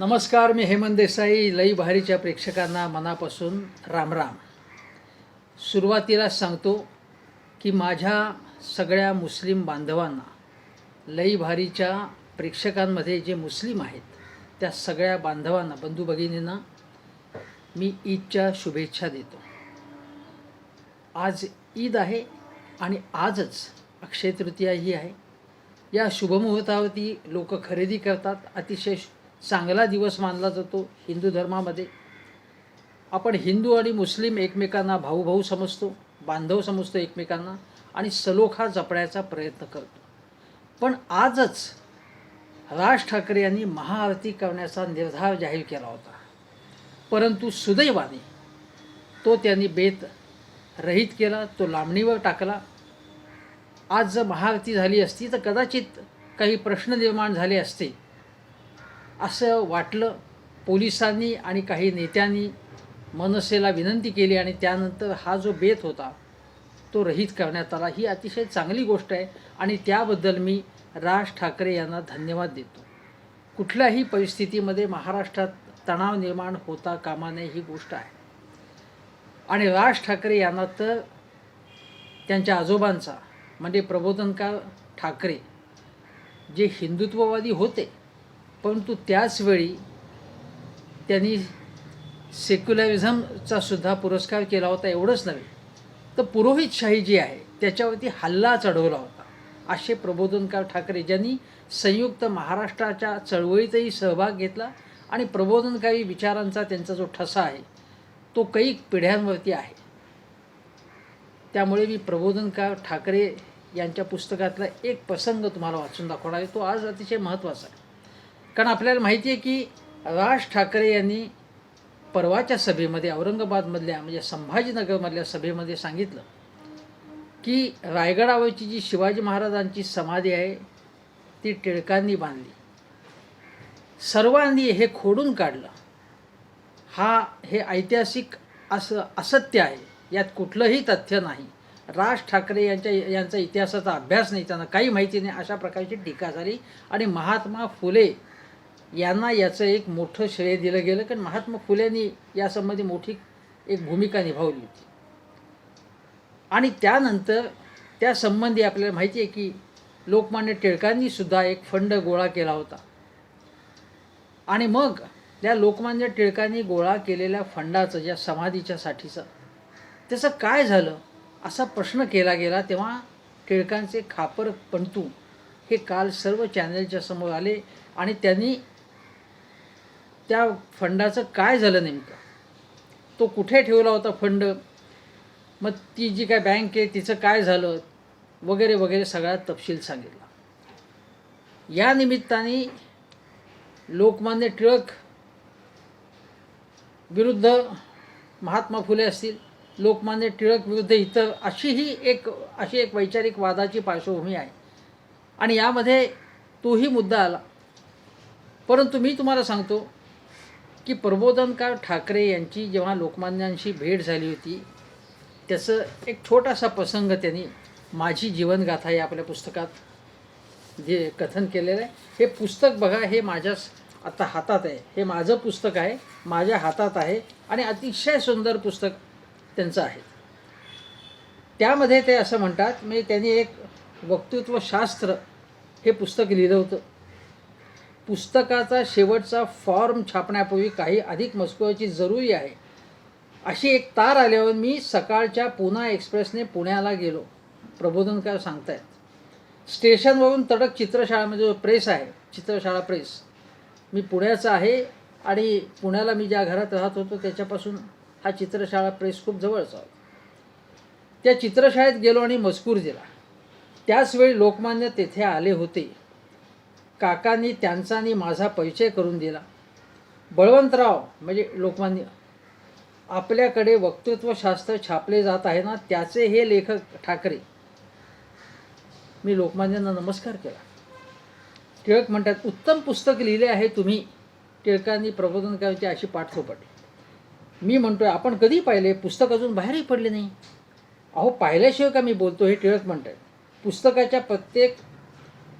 नमस्कार, मी हेमंत देसाई. लई बहारीच्या प्रेक्षकांना मनापासून रामराम. सुरुवातीला सांगतो की माझ्या सगळ्या मुस्लिम बांधवांना, लई बहारीच्या प्रेक्षकांमध्ये जे मुस्लिम आहेत त्या सगळ्या बांधवांना, बंधू भगिनींना मी ईदच्या शुभेच्छा देतो. आज ईद आहे आणि आजच अक्षय तृतीयाही आहे. या शुभमुहूर्तावरती लोक खरेदी करतात. अतिशय चांगला दिवस मानला जातो हिंदू धर्मामध्ये. आपण हिंदू आणि मुस्लिम एकमेकांना भाऊ समजतो, बांधव समजतो एकमेकांना आणि सलोखा जपण्याचा प्रयत्न करतो. पण आजच राज ठाकरे यांनी महाआरती करण्याचा निर्धार जाहीर केला होता, परंतु सुदैवाने तो त्यांनी बेत रहित केला, तो लांबणीवर टाकला. आज जर महाआरती झाली असती तर कदाचित काही प्रश्न निर्माण झाले असते असं वाटलं. पोलिसांनी आणि काही नेत्यांनी मनसेला विनंती केली आणि त्यानंतर हा जो बेत होता तो रहित करण्यात आला. ही अतिशय चांगली गोष्ट आहे आणि त्याबद्दल मी राज ठाकरे यांना धन्यवाद देतो. कुठल्याही परिस्थितीमध्ये महाराष्ट्रात तणाव निर्माण होता कामा नये, ही गोष्ट आहे. आणि राज ठाकरे यांना तर त्यांच्या आजोबांचा म्हणजे प्रबोधनकार ठाकरे जे हिंदुत्ववादी होते, परंतु त्याचवेळी त्यांनी सेक्युलरिझमचा सुद्धा पुरस्कार केला होता. एवढंच नव्हे तर पुरोहितशाही जी आहे त्याच्यावरती हल्ला चढवला होता. असे प्रबोधनकार ठाकरे ज्यांनी संयुक्त महाराष्ट्राच्या चळवळीतही सहभाग घेतला आणि प्रबोधनकारी विचारांचा त्यांचा जो ठसा आहे तो काही पिढ्यांवरती आहे. त्यामुळे मी प्रबोधनकार ठाकरे यांच्या पुस्तकातला एक प्रसंग तुम्हाला वाचून दाखवणार आहे. तो आज अतिशय महत्त्वाचा आहे, कारण आपल्याला माहिती आहे की राज ठाकरे यांनी परवाच्या सभेमध्ये औरंगाबादमधल्या म्हणजे संभाजीनगरमधल्या सभेमध्ये सांगितलं की रायगडावरची जी शिवाजी महाराजांची समाधी आहे ती टिळकांनी बांधली, सर्वांनी हे खोडून काढलं. हे ऐतिहासिक असत्य आहे, यात कुठलंही तथ्य नाही. राज ठाकरे यांचा इतिहासाचा अभ्यास नाही, त्यांना काही माहिती नाही, अशा प्रकारची टीका झाली. आणि महात्मा फुले यांना याचं एक मोठं श्रेय दिलं गेलं, कारण महात्मा फुलेंनी यासंबंधी मोठी एक भूमिका निभावली होती. आणि त्यानंतर त्यासंबंधी आपल्याला माहिती आहे की लोकमान्य टिळकांनी सुद्धा एक फंड गोळा केला होता. आणि मग त्या लोकमान्य टिळकांनी गोळा केलेल्या फंडाचं, ज्या समाधीच्या साठीचं, त्याचं काय झालं असा प्रश्न केला गेला. तेव्हा टिळकांचे खापर पंतू हे काल सर्व चॅनलच्या समोर आले आणि त्यांनी त्या फंडाचं काय झालं नेमकं, तो कुठे ठेवला होता फंड, मग ती जी काय बँक आहे तिचं काय झालं वगैरे वगैरे सगळा तपशील सांगितला. या निमित्ताने लोकमान्य टिळक विरुद्ध महात्मा फुले असतील, लोकमान्य टिळक विरुद्ध इतर, अशी एक वैचारिक वादाची पार्श्वभूमी आहे. आणि यामध्ये तोही मुद्दा आला. परंतु मी तुम्हाला सांगतो की प्रबोधनकार ठाकरे यांची जेव्हा लोकमान्यांशी भेट झाली होती त्याचं एक छोटासा प्रसंग त्यांनी माझी जीवनगाथा या आपल्या पुस्तकात जे कथन केलेलं आहे. हे पुस्तक बघा, हे माझ्या आता हातात आहे, हे माझं पुस्तक आहे, माझ्या हातात आहे आणि अतिशय सुंदर पुस्तक त्यांचं आहे. त्यामध्ये ते असं म्हणतात, म्हणजे त्यांनी एक वक्तृत्वशास्त्र हे पुस्तक लिहिलं होतं. पुस्तकाचा शेवटचा फॉर्म छापण्यापूर्वी काही अधिक मजकुराची जरुरी आहे. अशी एक तार आल्यावर मी सकाळच्या पूना एक्सप्रेसने पुण्याला गेलो. प्रबोधनकार सांगतायत, स्टेशनवरून तडक चित्रशाळा, म्हणजे जो प्रेस आहे चित्रशाळा प्रेस, मी पुण्याचा आहे आणि पुण्याला मी ज्या घरात राहत होतो त्याच्यापासून हा चित्रशाळा प्रेस खूप जवळचा होता. त्या चित्रशाळेत गेलो आणि मजकूर दिला. त्याचवेळी लोकमान्य तेथे आले होते. काकांनी त्यांचा आणि माझा परिचय करून दिला. बळवंतराव म्हणजे लोकमान्य, आपल्याकडे वक्तृत्वशास्त्र छापले जात आहे ना, त्याचे हे लेखक ठाकरे. मी लोकमान्यांना नमस्कार केला. टिळक म्हणतात, उत्तम पुस्तक लिहिले आहे तुम्ही. टिळकांनी प्रबोधनकारांची अशी पाठ थोपटली. मी म्हणतोय, आपण कधी पाहिले? पुस्तक अजून बाहेरही पडले नाही. अहो, पाहिल्याशिवाय का मी बोलतो, हे टिळक म्हणतात. पुस्तकाच्या प्रत्येक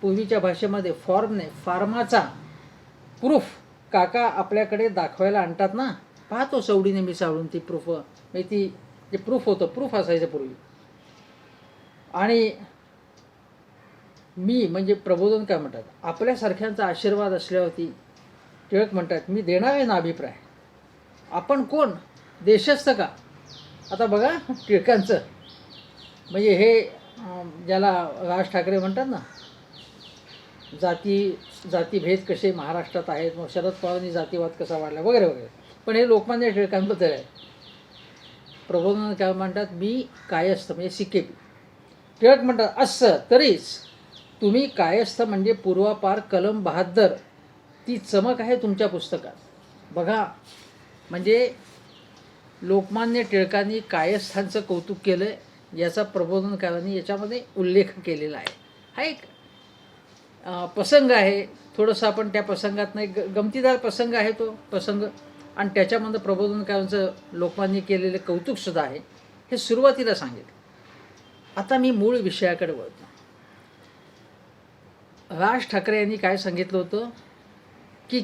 पूर्वीच्या भाषेमध्ये फॉर्मने, फार्माचा प्रूफ काका आपल्याकडे दाखवायला आणतात ना, पाहतो सवडीने मी सावळून ती प्रूफ, म्हणजे ती जे प्रूफ असायचं पूर्वी. आणि मी म्हणजे प्रबोधन काय म्हणतात, आपल्यासारख्यांचा आशीर्वाद असल्यावरती टिळक म्हणतात मी देणार आहे ना अभिप्राय. आपण कोण, देशस्थ का. आता बघा टिळकांचं म्हणजे हे ज्याला राज ठाकरे म्हणतात ना, जातीभेद कसे महाराष्ट्रात आहेत, मग शरद पवारांनी जातीवाद कसा वाढला वगैरे वगैरे, पण हे लोकमान्य टिळकांबद्दल आहे. प्रबोधन काय म्हणतात, मी कायस्थ म्हणजे सिकेपी. टिळक म्हणतात असं तरीच तुम्ही कायस्थ म्हणजे पूर्वापार कलम 72 ती चमक आहे तुमच्या पुस्तकात. बघा म्हणजे लोकमान्य टिळकांनी कायस्थांचं कौतुक केलं आहे, याचा प्रबोधनकारांनी याच्यामध्ये उल्लेख केलेला आहे. हा एक प्रसंग आहे, थोडंसं आपण त्या प्रसंगात नाही, गमतीदार प्रसंग आहे तो प्रसंग, आणि त्याच्यामध्ये प्रबोधनकारांचं लोकमान्य केलेलं कौतुकसुद्धा आहे. हे सुरुवातीला सांगितलं. आता मी मूळ विषयाकडे वळतो. राज ठाकरे यांनी काय सांगितलं होतं की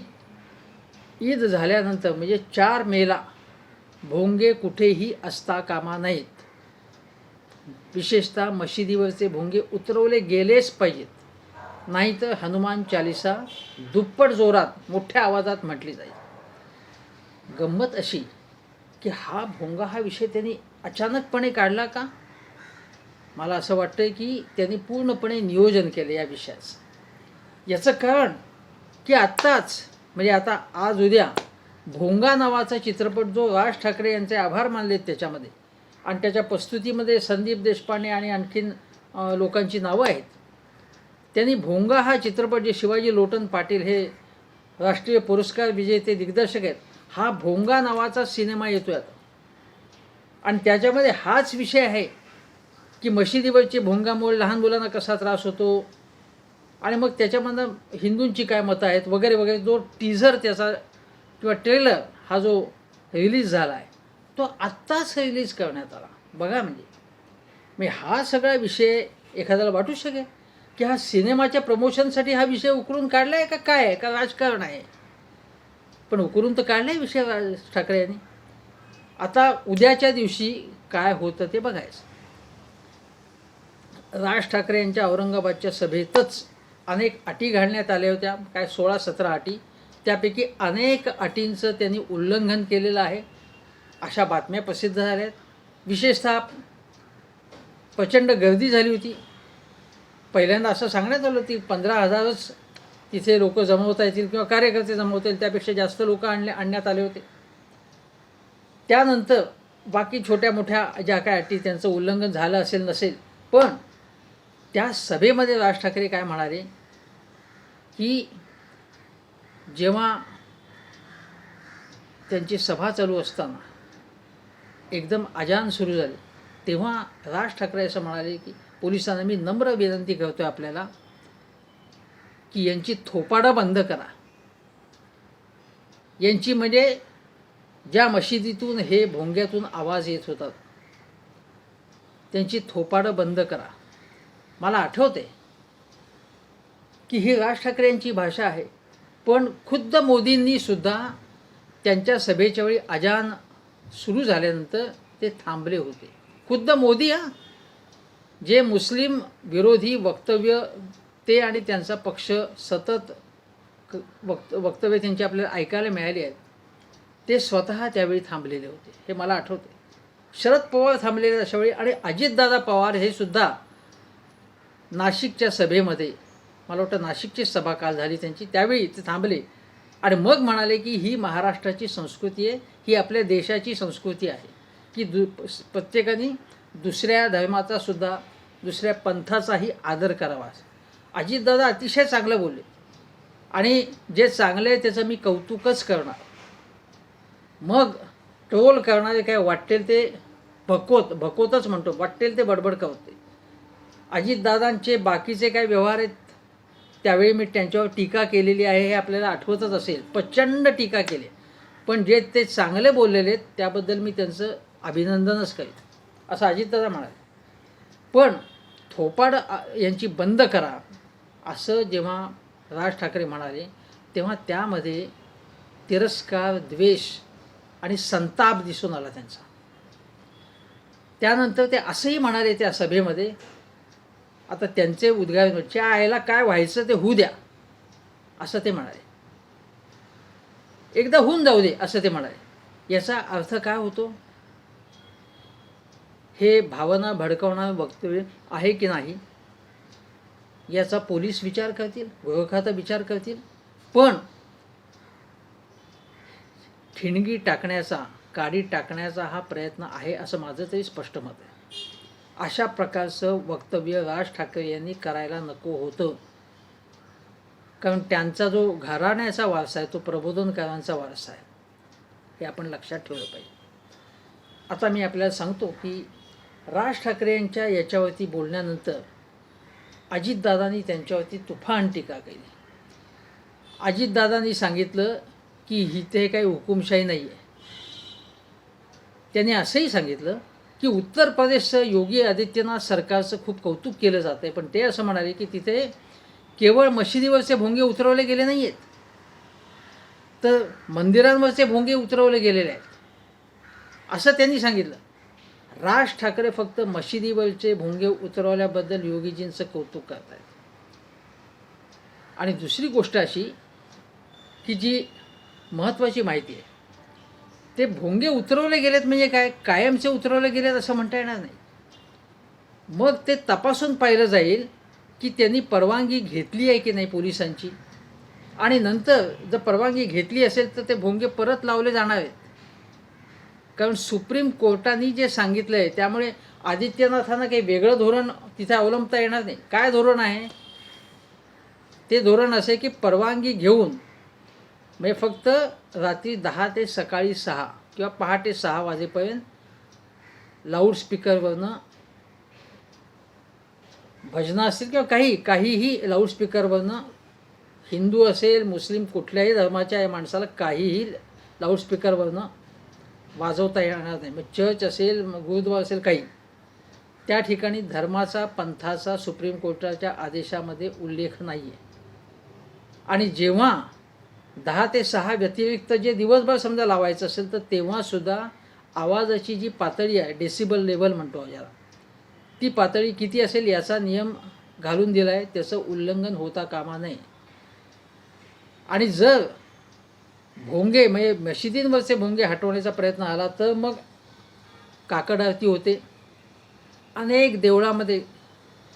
ईद झाल्यानंतर म्हणजे 4 मेला भोंगे कुठेही असता कामा नाहीत. विशेषतः मशिदीवरचे भोंगे उतरवले गेलेच पाहिजेत, नाहीतर हनुमान चालिसा दुप्पट जोरात मोठ्या आवाजात म्हटली जाईल. गंमत अशी की हा भोंगा हा विषय त्यांनी अचानकपणे काढला का. मला असं वाटतं की त्यांनी पूर्णपणे नियोजन केलं या विषयाचं. याचं कारण की आत्ताच म्हणजे आता आज उद्या भोंगा नावाचा चित्रपट जो राज ठाकरे यांचे आभार मानलेत त्याच्यामध्ये, आणि त्याच्या प्रस्तुतीमध्ये संदीप देशपांडे आणि आणखीन लोकांची नावं आहेत. त्यांनी भोंगा हा चित्रपट, जे शिवाजी लोटन पाटील हे राष्ट्रीय पुरस्कार विजेते दिग्दर्शक आहेत, हा भोंगा नावाचा सिनेमा येतो आता, आणि त्याच्यामध्ये हाच विषय आहे की मशिदीवरची भोंगामुळे लहान मुलांना कसा त्रास होतो, आणि मग त्याच्यामधनं हिंदूंची काय मतं आहेत वगैरे वगैरे. जो टीझर त्याचा किंवा ट्रेलर हा जो रिलीज झाला आहे तो आत्ताच रिलीज करण्यात आला. बघा म्हणजे हा सगळा विषय एखाद्याला वाटू शकेल की हा सिनेमाच्या प्रमोशनसाठी हा विषय उकरून काढला आहे का काय आहे, का राजकारण आहे. पण उकरून तर काढला आहे विषय राज ठाकरे यांनी. आता उद्याच्या दिवशी काय होतं ते बघायचं. राज ठाकरे यांच्या औरंगाबादच्या सभेतच अनेक अटी घालण्यात आल्या होत्या, काय 16-17 अटी. त्यापैकी अनेक अटींचं त्यांनी उल्लंघन केलेलं आहे अशा बातम्या प्रसिद्ध झाल्या आहेत. विशेषतः प्रचंड गर्दी झाली होती. पहिल्यांदा असं सांगण्यात आलं की 15,000च तिथे लोक जमवता येतील किंवा कार्यकर्ते जमवता येतील, त्यापेक्षा जास्त लोक आणण्यात आले होते. त्यानंतर बाकी छोट्या मोठ्या ज्या काय अटी त्यांचं उल्लंघन झालं असेल नसेल, पण त्या सभेमध्ये राज ठाकरे काय म्हणाले की जेव्हा त्यांची सभा चालू असताना एकदम अजान सुरू झाली, तेव्हा राज ठाकरे असं म्हणाले की पोलिसांना मी नम्र विनंती करतो आहे आपल्याला की यांची थोपाडं बंद करा. यांची म्हणजे ज्या मशिदीतून हे भोंग्यातून आवाज येत होतात त्यांची थोपाडं बंद करा. मला आठवते की ही राज ठाकरे यांची भाषा आहे, पण खुद्द मोदींनी सुद्धा त्यांच्या सभेच्या वेळी अजान सुरू झाल्यानंतर ते थांबले होते. खुद्द मोदी, जे मुस्लिम विरोधी वक्तव्य ते आणि त्यांचा पक्ष सतत वक्तव्य त्यांची आपल्याला ऐकायला मिळाली आहेत, ते स्वतः त्यावेळी थांबलेले होते. हे मला आठवते. शरद पवार थांबलेले अशावेळी, आणि अजितदादा पवार हे सुद्धा नाशिकच्या सभेमध्ये, मला वाटतं नाशिकची सभा काल झाली त्यांची, त्यावेळी ते थांबले आणि मग म्हणाले की ही महाराष्ट्राची संस्कृती आहे, ही आपल्या देशाची संस्कृती आहे की प्रत्येकाने दुसऱ्या धर्माचा सुद्धा, दुसऱ्या पंथाचाही आदर करावा. अजितदादा अतिशय चांगलं बोलले, आणि जे चांगलं आहे त्याचं मी कौतुकच करणार. मग ट्रोल करणारे काय वाटेल ते भकोतच म्हणतो, वाटेल ते बडबड करते. अजितदादांचे बाकीचे काय व्यवहार आहेत त्यावेळी मी त्यांच्यावर टीका केलेली आहे, हे आपल्याला आठवतच असेल, प्रचंड टीका केली. पण जे ते चांगले बोललेले आहेत त्याबद्दल मी त्यांचं अभिनंदनच करेन असं अजितदादा म्हणाले. पण थोपाड यांची बंद करा असं जेव्हा राज ठाकरे म्हणाले, तेव्हा त्यामध्ये तिरस्कार, द्वेष आणि संताप दिसून आला त्यांचा. त्यानंतर ते असंही म्हणाले त्या सभेमध्ये, आता त्यांचे उद्गार, च्या आईला काय व्हायचं ते होऊ द्या, असं ते म्हणाले. एकदा होऊन जाऊ दे असं ते म्हणाले. याचा अर्थ काय होतो? हे भावना भडकवणारं वक्तव्य आहे की नाही याचा पोलीस विचार करतील, गृह खातं विचार करतील, पण ठिणगी टाकण्याचा, काडी टाकण्याचा हा प्रयत्न आहे असं माझं तरी स्पष्ट मत आहे. अशा प्रकारचं वक्तव्य राज ठाकरे यांनी करायला नको होतं, कारण त्यांचा जो घराण्याचा वारसा आहे तो प्रबोधनकारांचा वारसा आहे, हे आपण लक्षात ठेवलं पाहिजे. आता मी आपल्याला सांगतो की राज ठाकरे यांच्या याच्यावरती बोलण्यानंतर अजितदादांनी त्यांच्यावरती तुफान टीका केली. अजितदादांनी सांगितलं की इथे काही हुकुमशाही नाही आहे. त्यांनी असंही सांगितलं की उत्तर प्रदेशचं योगी आदित्यनाथ सरकारचं खूप कौतुक केलं जातं आहे, पण ते असं म्हणाले की तिथे केवळ मशिदीवरचे भोंगे उतरवले गेले नाही आहेत, तर मंदिरांवरचे भोंगे उतरवले गेलेले आहेत, असं त्यांनी सांगितलं. राज ठाकरे फक्त मशिदीवरचे भोंगे उतरवल्याबद्दल योगीजींचं कौतुक करत आहेत. आणि दुसरी गोष्ट अशी की जी महत्त्वाची माहिती आहे, ते भोंगे उतरवले गेलेत म्हणजे काय, कायमचे उतरवले गेलेत असं म्हणता येणार नाही. मग ते तपासून पाहिलं जाईल की त्यांनी परवानगी घेतली आहे की नाही पोलिसांची, आणि नंतर जर परवानगी घेतली असेल तर ते भोंगे परत लावले जाणार आहेत. कारण सुप्रीम कोर्टाने जे सांगितलं आहे त्यामुळे आदित्यनाथांना काही वेगळं धोरण तिथे अवलंबता येणार नाही. काय धोरण आहे ते? धोरण असे की परवानगी घेऊन म्हणजे फक्त रात्री 10 ते सकाळी 6 किंवा पहाटे 6 वाजेपर्यंत लाऊडस्पीकरवरनं भजनं असतील किंवा काहीही लाऊडस्पीकरवरनं, हिंदू असेल मुस्लिम कुठल्याही धर्माच्या या माणसाला काहीही लाऊडस्पीकरवरनं वाजवता येणार नाही. मग चर्च असेल, गुरुद्वारा असेल, काही त्या ठिकाणी धर्माचा, पंथाचा सुप्रीम कोर्टाच्या आदेशामध्ये उल्लेख नाही आहे. आणि जेव्हा 10 ते 6 व्यतिरिक्त जे दिवसभर समजा लावायचं असेल तर तेव्हासुद्धा आवाजाची जी पातळी आहे, डेसिबल लेवल म्हणतो ज्याला, ती पातळी किती असेल याचा नियम घालून दिला आहे, त्याचं उल्लंघन होता कामा नये. आणि जर भोंगे म्हणजे मशिदींवरचे भोंगे हटवण्याचा प्रयत्न आला तर मग काकड आरती होते. अनेक देवळामध्ये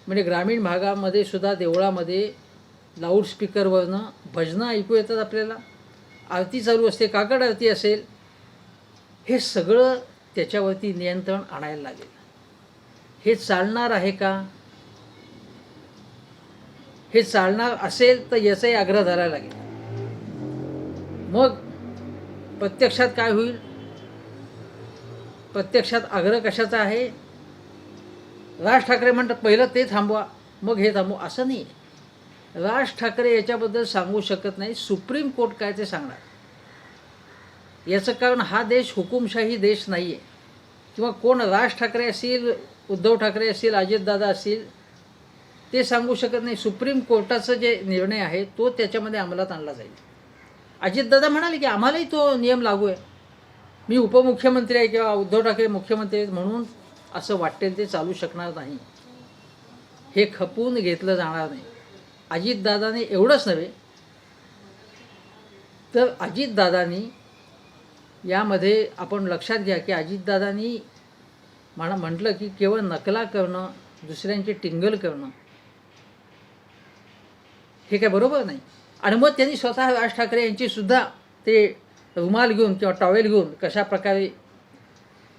म्हणजे ग्रामीण भागामध्ये सुद्धा देवळामध्ये लाऊडस्पीकरवरनं भजनं ऐकू येतात आपल्याला, आरती चालू असते, काकड आरती असेल. हे सगळं त्याच्यावरती नियंत्रण आणायला लागेल. हे चालणार आहे का? हे चालणार असेल तर याचाही आग्रह धरायला लागेल. मग प्रत्यक्षात काय होईल? प्रत्यक्षात आग्रह कशाचा आहे? राज ठाकरे म्हणतात पहिलं ते थांबवा मग हे थांबवा, असं नाही. राज ठाकरे याच्याबद्दल सांगू शकत नाही, सुप्रीम कोर्ट काय ते सांगणार. याचं कारण हा देश हुकुमशाही देश नाही आहे. किंवा कोण राज ठाकरे असतील, उद्धव ठाकरे असतील, अजितदादा असतील, ते सांगू शकत नाही. सुप्रीम कोर्टाचा जे निर्णय आहे तो त्याच्यामध्ये अंमलात आणला जाईल. अजितदादा म्हणाले की आम्हालाही तो नियम लागू आहे, मी उपमुख्यमंत्री आहे किंवा उद्धव ठाकरे मुख्यमंत्री आहेत म्हणून असं वाटेल ते चालू शकणार नाही, हे खपवून घेतलं जाणार नाही. अजितदादांनी एवढंच नव्हे तर अजितदादांनी यामध्ये आपण लक्षात घ्या की अजितदादांनी म्हटलं की केवळ नकला करणं, दुसऱ्यांचे टिंगल करणं हे काय बरोबर नाही. आणि मग त्यांनी स्वतः राज ठाकरे यांची सुद्धा ते रुमाल घेऊन किंवा टॉवेल घेऊन कशा प्रकारे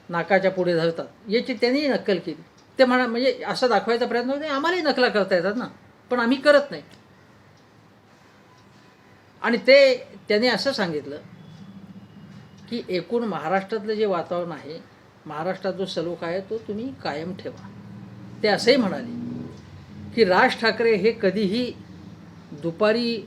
नाकाच्या पुढे धरतात याची त्यांनी नक्कल केली. ते म्हणजे असं दाखवायचा प्रयत्न होता आम्हालाही नकला करता येतात ना, पण आम्ही करत नाही. आणि ते त्यांनी असं सांगितलं की एकूण महाराष्ट्रातलं जे वातावरण आहे, महाराष्ट्रात जो सलोखा आहे तो तुम्ही कायम ठेवा. ते असंही म्हणाले की राज ठाकरे हे कधीही दुपारी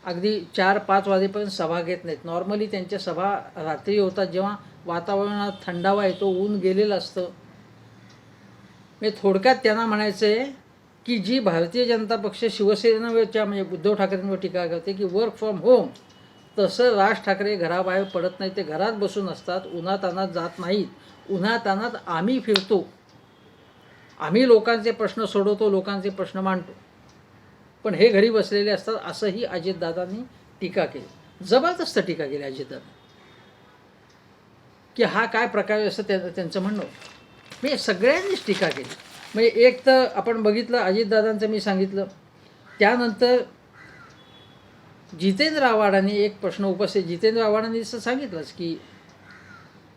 अगदी 4-5 वाजेपर्यंत सभा घेत नाहीत. नॉर्मली त्यांच्या सभा रात्री होतात जेव्हा वातावरणात थंडावा येतो, ऊन गेलेलं असतं. म्हणजे थोडक्यात त्यांना म्हणायचं आहे की जी भारतीय जनता पक्ष शिवसेनेवरच्या म्हणजे उद्धव ठाकरेंवर टीका करते की वर्क फ्रॉम होम तसं राज ठाकरे घराबाहेर पडत नाही, ते घरात बसून असतात, उन्हातान्हात जात नाहीत. उन्हातान्हात आम्ही फिरतो, आम्ही लोकांचे प्रश्न सोडवतो, लोकांचे प्रश्न मांडतो, पण हे घरी बसलेले असतात. असंही अजितदादांनी टीका केली, जबरदस्त टीका केली अजितदादा, की हा काय प्रकार आहे असं त्यांचं म्हणणं होतं. म्हणजे सगळ्यांनीच टीका केली. म्हणजे एक तर आपण बघितलं अजितदादांचं मी सांगितलं, त्यानंतर जितेंद्र आव्हाडांनी एक प्रश्न उपस्थित, जितेंद्र आव्हाडांनी असं सांगितलंच की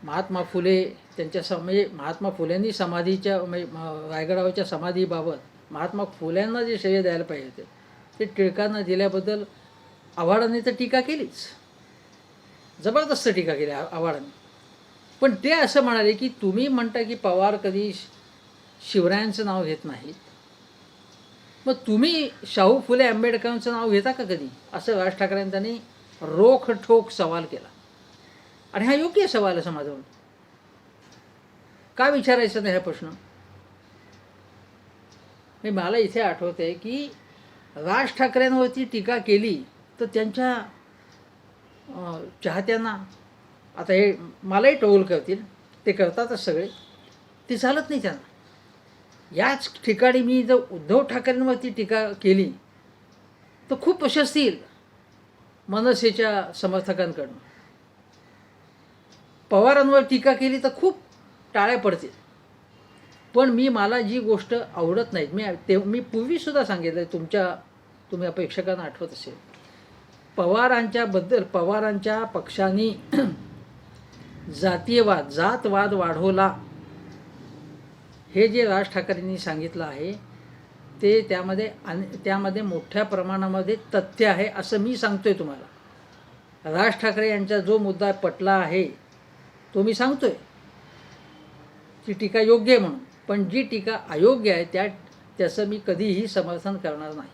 महात्मा फुले त्यांच्या म्हणजे महात्मा फुलेंनी समाधीच्या म्हणजे रायगडावरच्या समाधीबाबत महात्मा फुल्यांना जे श्रेय द्यायला पाहिजे होते ते टिळकांना दिल्याबद्दल आव्हाडांनी तर टीका केलीच, जबरदस्त टीका केली आव्हाडांनी. पण ते असं म्हणाले की तुम्ही म्हणता की पवार कधी शिवरायांचं नाव घेत नाहीत, मग तुम्ही शाहू फुले आंबेडकरांचं नाव घेता का कधी, असं राज ठाकरेंनी त्यांनी रोखठोक सवाल केला. आणि हा योग्य सवाल आहे माझा. का विचारायचं नाही हा प्रश्न. मला इथे आठवते की राज ठाकरेंवरती टीका केली तर त्यांच्या चाहत्यांना, आता हे मलाही ट्रोल करतील, ते करतातच सगळे, ते चालत नाही त्यांना. याच ठिकाणी मी जर उद्धव ठाकरेंवरती टीका केली तर खूप प्रशस्ती येईल मनसेच्या समर्थकांकडून. पवारांवर टीका केली तर खूप टाळ्या पडतील. पण मला जी गोष्ट आवडत नाही, मी पूर्वीसुद्धा सांगितलं, तुम्ही प्रेक्षकांना आठवत असेल, पवारांच्या पक्षाने जातीयवाद, जातवाद वाढवला, हे जे राज ठाकरेंनी सांगितलं आहे ते त्यामध्ये मोठ्या प्रमाणामध्ये तथ्य आहे असं मी सांगतोय तुम्हाला. राज ठाकरे यांचा जो मुद्दा पटला आहे तो मी सांगतोय, ती टीका योग्य आहे म्हणून. पण जी टीका अयोग्य आहे त्याचं मी कधीही समर्थन करणार नाही.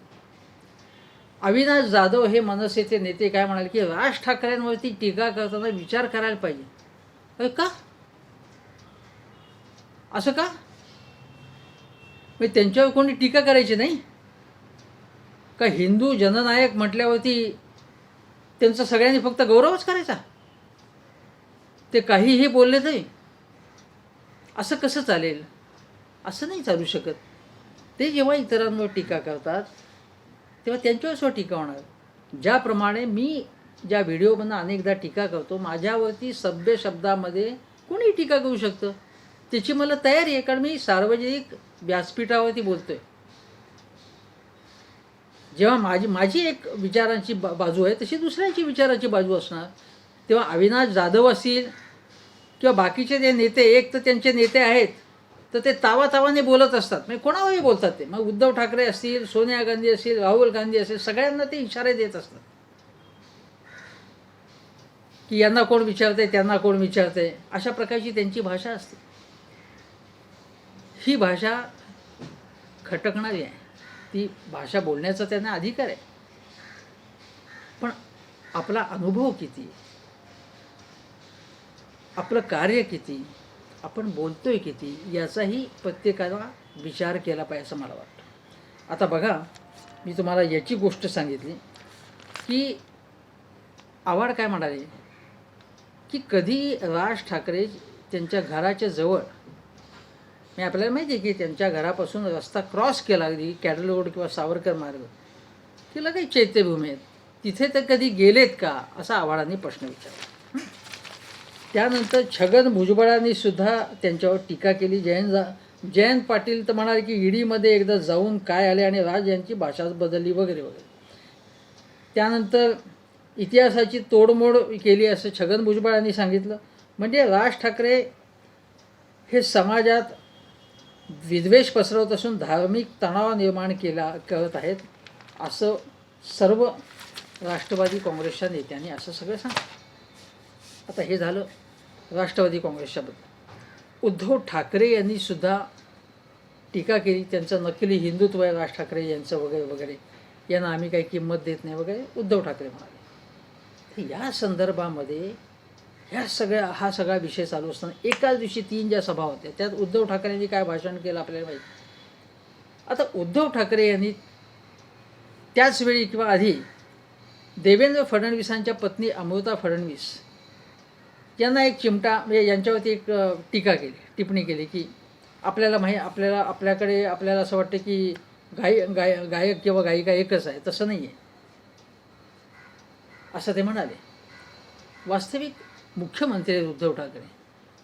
अविनाश जाधव हे मनसेचे नेते काय म्हणाले की राज ठाकरेंवरती टीका करताना विचार करायला पाहिजे. का असं का, त्यांच्यावर कोणी टीका करायची नाही का? हिंदू जननायक म्हटल्यावरती त्यांचा सगळ्यांनी फक्त गौरवच करायचा, ते काहीही बोलले नाही, असं कसं चालेल? असं नाही चालू शकत. ते जेव्हा इतरांवर टीका करतात तेव्हा त्यांच्यावर टीका होणार. ज्याप्रमाणे मी ज्या व्हिडिओमधून अनेकदा टीका करतो, माझ्यावरती सभ्य शब्दामध्ये कोणी टीका करू शकतं, त्याची मला तयारी आहे, कारण मी सार्वजनिक व्यासपीठावरती बोलतोय. जेव्हा माझी एक विचारांची बाजू आहे तशी दुसऱ्यांची विचारांची बाजू असणार, तेव्हा अविनाश जाधव असतील किंवा बाकीचे जे नेते, एक तर त्यांचे नेते आहेत तर ते तावातावाने बोलत असतात, म्हणजे कोणावरही बोलतात ते. मग उद्धव ठाकरे असतील, सोनिया गांधी असतील, राहुल गांधी असतील, सगळ्यांना ते इशारे देत असतात की यांना कोण विचारते, त्यांना कोण विचारते, अशा प्रकारची त्यांची भाषा असते. ही भाषा खटकणारी आहे, ती भाषा बोलण्याचा त्यांना अधिकार आहे. पण आपला अनुभव किती, आपलं कार्य किती, आपण बोलतोय किती, याचाही प्रत्येकाला विचार केला पाहिजे असं मला वाटतं. आता बघा, मी तुम्हाला याची गोष्ट सांगितली की आव्हाड काय म्हणाले की कधी राज ठाकरे त्यांच्या घराच्या जवळ, मी आपल्याला माहिती आहे की त्यांच्या घरापासून रस्ता क्रॉस केला, अगदी कॅडल रोड किंवा सावरकर मार्ग, की लगेच चैत्यभूमी आहेत, तिथे तर कधी गेलेत का, असा आव्हाडांनी प्रश्न विचारला. त्यानंतर छगन भुजबळांनी सुद्धा त्यांच्यावर टीका केली. जयंत पाटील तर म्हणाले की ईडीमध्ये एकदा जाऊन काय आले आणि राज यांची भाषाच बदलली वगैरे वगैरे. त्यानंतर इतिहासाची तोडमोड केली असं छगन भुजबळांनी सांगितलं. म्हणजे राज ठाकरे हे समाजात विद्वेष पसरवत असून धार्मिक तणाव निर्माण करत आहेत असं सर्व राष्ट्रवादी काँग्रेसच्या नेत्यांनी असं सगळं सांगितलं. आता हे झालं राष्ट्रवादी काँग्रेसच्याबद्दल. उद्धव ठाकरे यांनी सुद्धा टीका केली, त्यांचं नकली हिंदुत्व आहे राज ठाकरे यांचं वगैरे वगैरे, यांना आम्ही काही किंमत देत नाही वगैरे उद्धव ठाकरे म्हणाले. या संदर्भामध्ये हा सगळा विषय चालू असताना एकाच दिवशी 3 ज्या सभा होत्या त्यात उद्धव ठाकरेंनी काय भाषण केलं आपल्याला माहिती. आता उद्धव ठाकरे यांनी त्याच वेळी किंवा आधी देवेंद्र फडणवीसांच्या पत्नी अमृता फडणवीस यांना एक चिमटा म्हणजे यांच्यावरती एक टिप्पणी केली की आपल्याला असं वाटतं की गायक किंवा गायिका एकच आहे, तसं नाही आहे असं ते म्हणाले. वास्तविक मुख्यमंत्री उद्धव ठाकरे,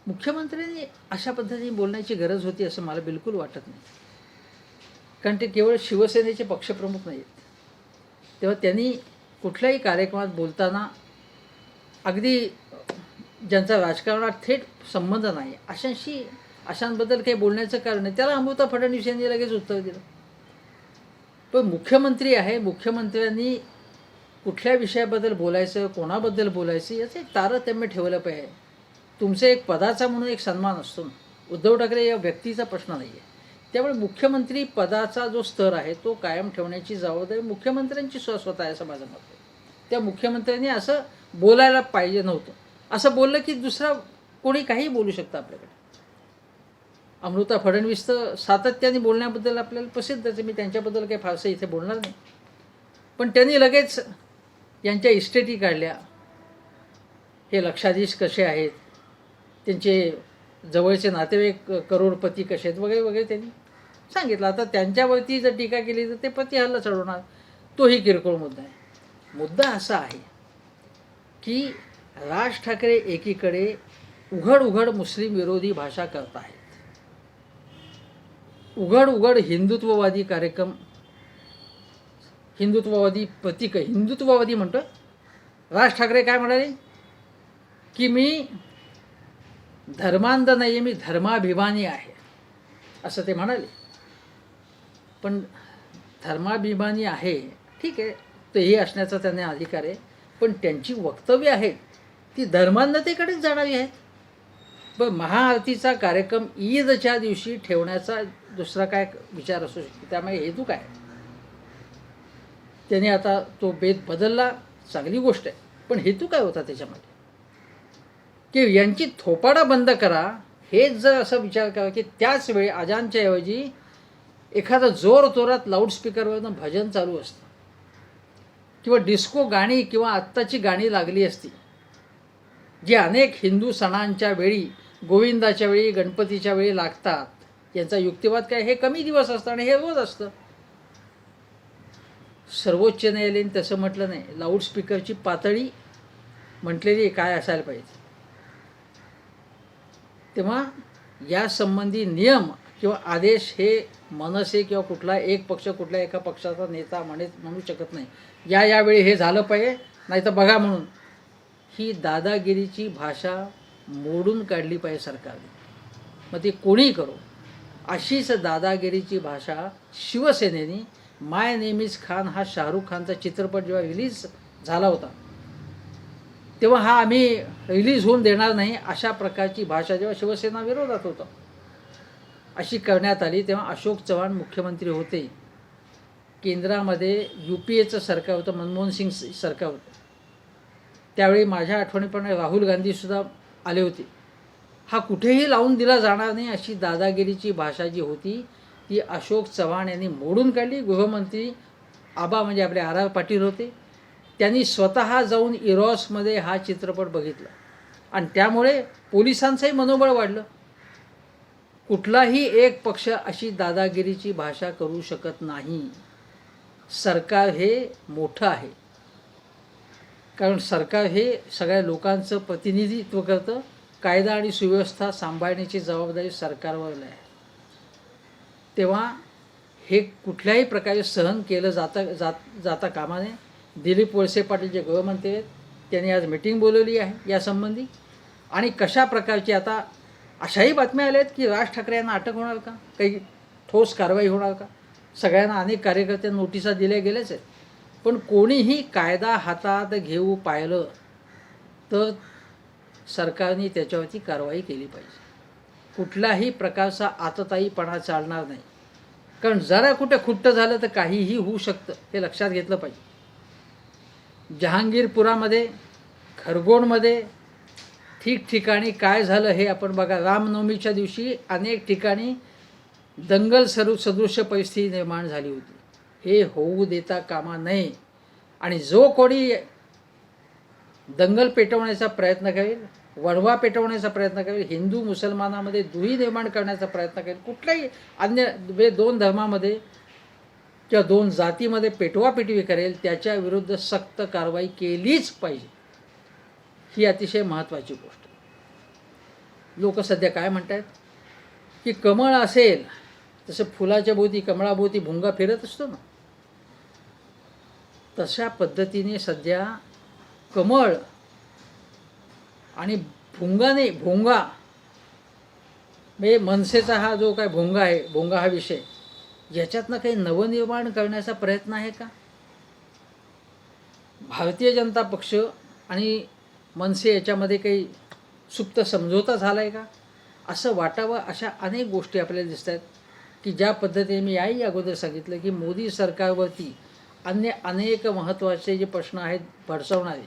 मुख्यमंत्र्यांनी अशा पद्धतीने बोलण्याची गरज होती असं मला बिलकुल वाटत नाही. कारण ते केवळ शिवसेनेचे पक्षप्रमुख नाही आहेत. तेव्हा त्यांनी कुठल्याही कार्यक्रमात बोलताना अगदी ज्यांचा राजकारणात थेट संबंध नाही अशांबद्दल काही बोलण्याचं कारण नाही. त्याला अमृता फडणवीस यांनी लगेच उत्तर दिलं. पण मुख्यमंत्री आहे, मुख्यमंत्र्यांनी कुठल्या विषयाबद्दल बोलायचं, कोणाबद्दल बोलायचं याचं एक तारतम्य ठेवलं पाहिजे. तुमचं एक पदाचा म्हणून एक सन्मान असतो ना. उद्धव ठाकरे या व्यक्तीचा प्रश्न नाही आहे. त्यामुळे मुख्यमंत्री पदाचा जो स्तर आहे तो कायम ठेवण्याची जबाबदारी मुख्यमंत्र्यांची स्वतः आहे असं माझं मत आहे. त्या मुख्यमंत्र्यांनी असं बोलायला पाहिजे नव्हतं. असं बोललं की दुसरा कोणी काही बोलू शकतं आपल्याकडे. अमृता फडणवीस तर सातत्याने बोलण्याबद्दल आपल्याला प्रसिद्धच आहे. मी त्यांच्याबद्दल काही फारसं इथे बोलणार नाही. पण त्यांनी लगेच यांच्या इस्टेटी काढल्या, हे लक्षाधीश कसे आहेत, त्यांचे जवळचे नातेवाईक करोडपती कसे आहेत वगैरे वगैरे त्यांनी सांगितलं. आता त्यांच्यावरती जर टीका केली तर ते प्रतिहल्ला चढवणार, तोही किरकोळ मुद्दा आहे. मुद्दा असा आहे की राज ठाकरे एकीकडे उघड मुस्लिम विरोधी भाषा करत आहेत, उघड हिंदुत्ववादी कार्यक्रम, हिंदुत्ववादी प्रतीक, हिंदुत्ववादी म्हणतो. राज ठाकरे काय म्हणाले की मी धर्मांध नाही आहे, मी धर्माभिमानी आहे असं ते म्हणाले. पण धर्माभिमानी आहे ठीक आहे, तेही असण्याचा त्यांना अधिकार आहे. पण त्यांची वक्तव्य आहेत ती धर्मांधतेकडेच जाणारी आहेत. पण महाआरतीचा कार्यक्रम ईदच्या दिवशी ठेवण्याचा दुसरा काय विचार असू शकतो. त्यामुळे हेतू काय, त्याने आता तो बेत बदलला, चांगली गोष्ट आहे. पण हेतू काय होता त्याच्यामध्ये की यांची थोपाडा बंद करा. हेच जर असं विचार करा की त्याच वेळी अजानच्या ऐवजी एखादं जोरात लाऊडस्पीकरवरनं भजन चालू असतं किंवा डिस्को गाणी किंवा आत्ताची गाणी लागली असती जी अनेक हिंदू सणांच्या वेळी, गोविंदाच्या वेळी, गणपतीच्या वेळी लागतात. यांचा युक्तिवाद काय, हे कमी दिवस असतं आणि हे रोज असतं. सर्वोच्च न्यायालयाने तसं म्हटलं नाही. लाऊडस्पीकरची पातळी म्हटलेली काय असायला पाहिजे. तेव्हा यासंबंधी नियम किंवा आदेश हे मनसे किंवा कुठला एक पक्ष कुठल्या एका पक्षाचा नेता म्हणू शकत नाही. यावेळी हे झालं पाहिजे, नाही तर बघा म्हणून ही दादागिरीची भाषा मोडून काढली पाहिजे सरकारने. मग ते कोणीही करो, अशीच दादागिरीची भाषा शिवसेनेने माय नेम इज खान हा शाहरुख खानचा चित्रपट जेव्हा रिलीज झाला होता तेव्हा हा आम्ही रिलीज होऊन देणार नाही अशा प्रकारची भाषा जेव्हा शिवसेना विरोधात होतं अशी करण्यात आली. तेव्हा अशोक चव्हाण मुख्यमंत्री होते. केंद्रामध्ये UPAचं सरकार होतं, मनमोहन सिंग सरकार होतं. त्यावेळी माझ्या आठवणीप्रमाणे राहुल गांधीसुद्धा आले होते. हा कुठेही लावून दिला जाणार नाही अशी दादागिरीची भाषा जी होती ती अशोक चव्हाण यांनी मोडून काढली. गृहमंत्री आबा म्हणजे आपले RR पाटील होते. त्यांनी स्वतः जाऊन इरॉसमध्ये हा चित्रपट बघितला आणि त्यामुळे पोलिसांचंही मनोबळ वाढलं. कुठलाही एक पक्ष अशी दादागिरीची भाषा करू शकत नाही. सरकार हे मोठं आहे, कारण सरकार हे सगळ्या लोकांचं प्रतिनिधित्व करतं. कायदा आणि सुव्यवस्था सांभाळण्याची जबाबदारी सरकारवर आहे. तेव्हा हे कुठल्याही प्रकारे सहन केलं जाता कामा नये. दिलीप वळसे पाटील जे गृहमंत्री आहेत त्यांनी आज मीटिंग बोलवली आहे यासंबंधी. आणि कशा प्रकारची आता अशाही बातम्या आल्या आहेत की राज ठाकरे यांना अटक होणार का, काही ठोस कारवाई होणार का. सगळ्यांना अनेक कार्यकर्त्यांना नोटिसा दिल्या गेल्याच आहेत. पण कोणीही कायदा हातात घेऊ पाहिलं तर सरकारने त्याच्यावरती कारवाई केली पाहिजे. कुठल्याही प्रकारचा आतताईपणा चालणार नाही. कारण जरा कुठे खुट्ट झालं तर काहीही होऊ शकतं, हे लक्षात घेतलं पाहिजे. जहांगीरपुरामध्ये, खरगोणमध्ये ठिकठिकाणी काय झालं हे आपण बघा. रामनवमीच्या दिवशी अनेक ठिकाणी दंगल सदृश्य परिस्थिती निर्माण झाली होती. हे होऊ देता कामा नये. आणि जो कोणी दंगल पेटवण्याचा प्रयत्न करेल, वणवा पेटवण्याचा प्रयत्न करेल, हिंदू मुसलमानामध्ये दुही निर्माण करण्याचा प्रयत्न करेल, कुठल्याही अन्य दोन धर्मामध्ये किंवा दोन जातीमध्ये पेटवापेटवी करेल, त्याच्या विरुद्ध सक्त कारवाई केलीच पाहिजे. ही अतिशय महत्त्वाची गोष्ट. लोक सध्या काय म्हणतात की कमळ असेल तसं फुलाच्या भोवती कमळाभोवती भुंगा फिरत असतो ना, तशा पद्धतीने सध्या कमळ आणि भुंगाने भोंगा म्हणजे मनसेचा हा जो काय भोंगा आहे, भोंगा हा विषय, याच्यातनं काही नवनिर्माण करण्याचा प्रयत्न आहे का? भारतीय जनता पक्ष आणि मनसे याच्यामध्ये काही सुप्त समझोता झाला आहे का असं वाटावं. अशा अनेक गोष्टी आपल्याला दिसत आहेत की ज्या पद्धतीने मी याही अगोदर सांगितलं की मोदी सरकारवरती अन्य अनेक महत्त्वाचे जे प्रश्न आहेत भडसवणारे,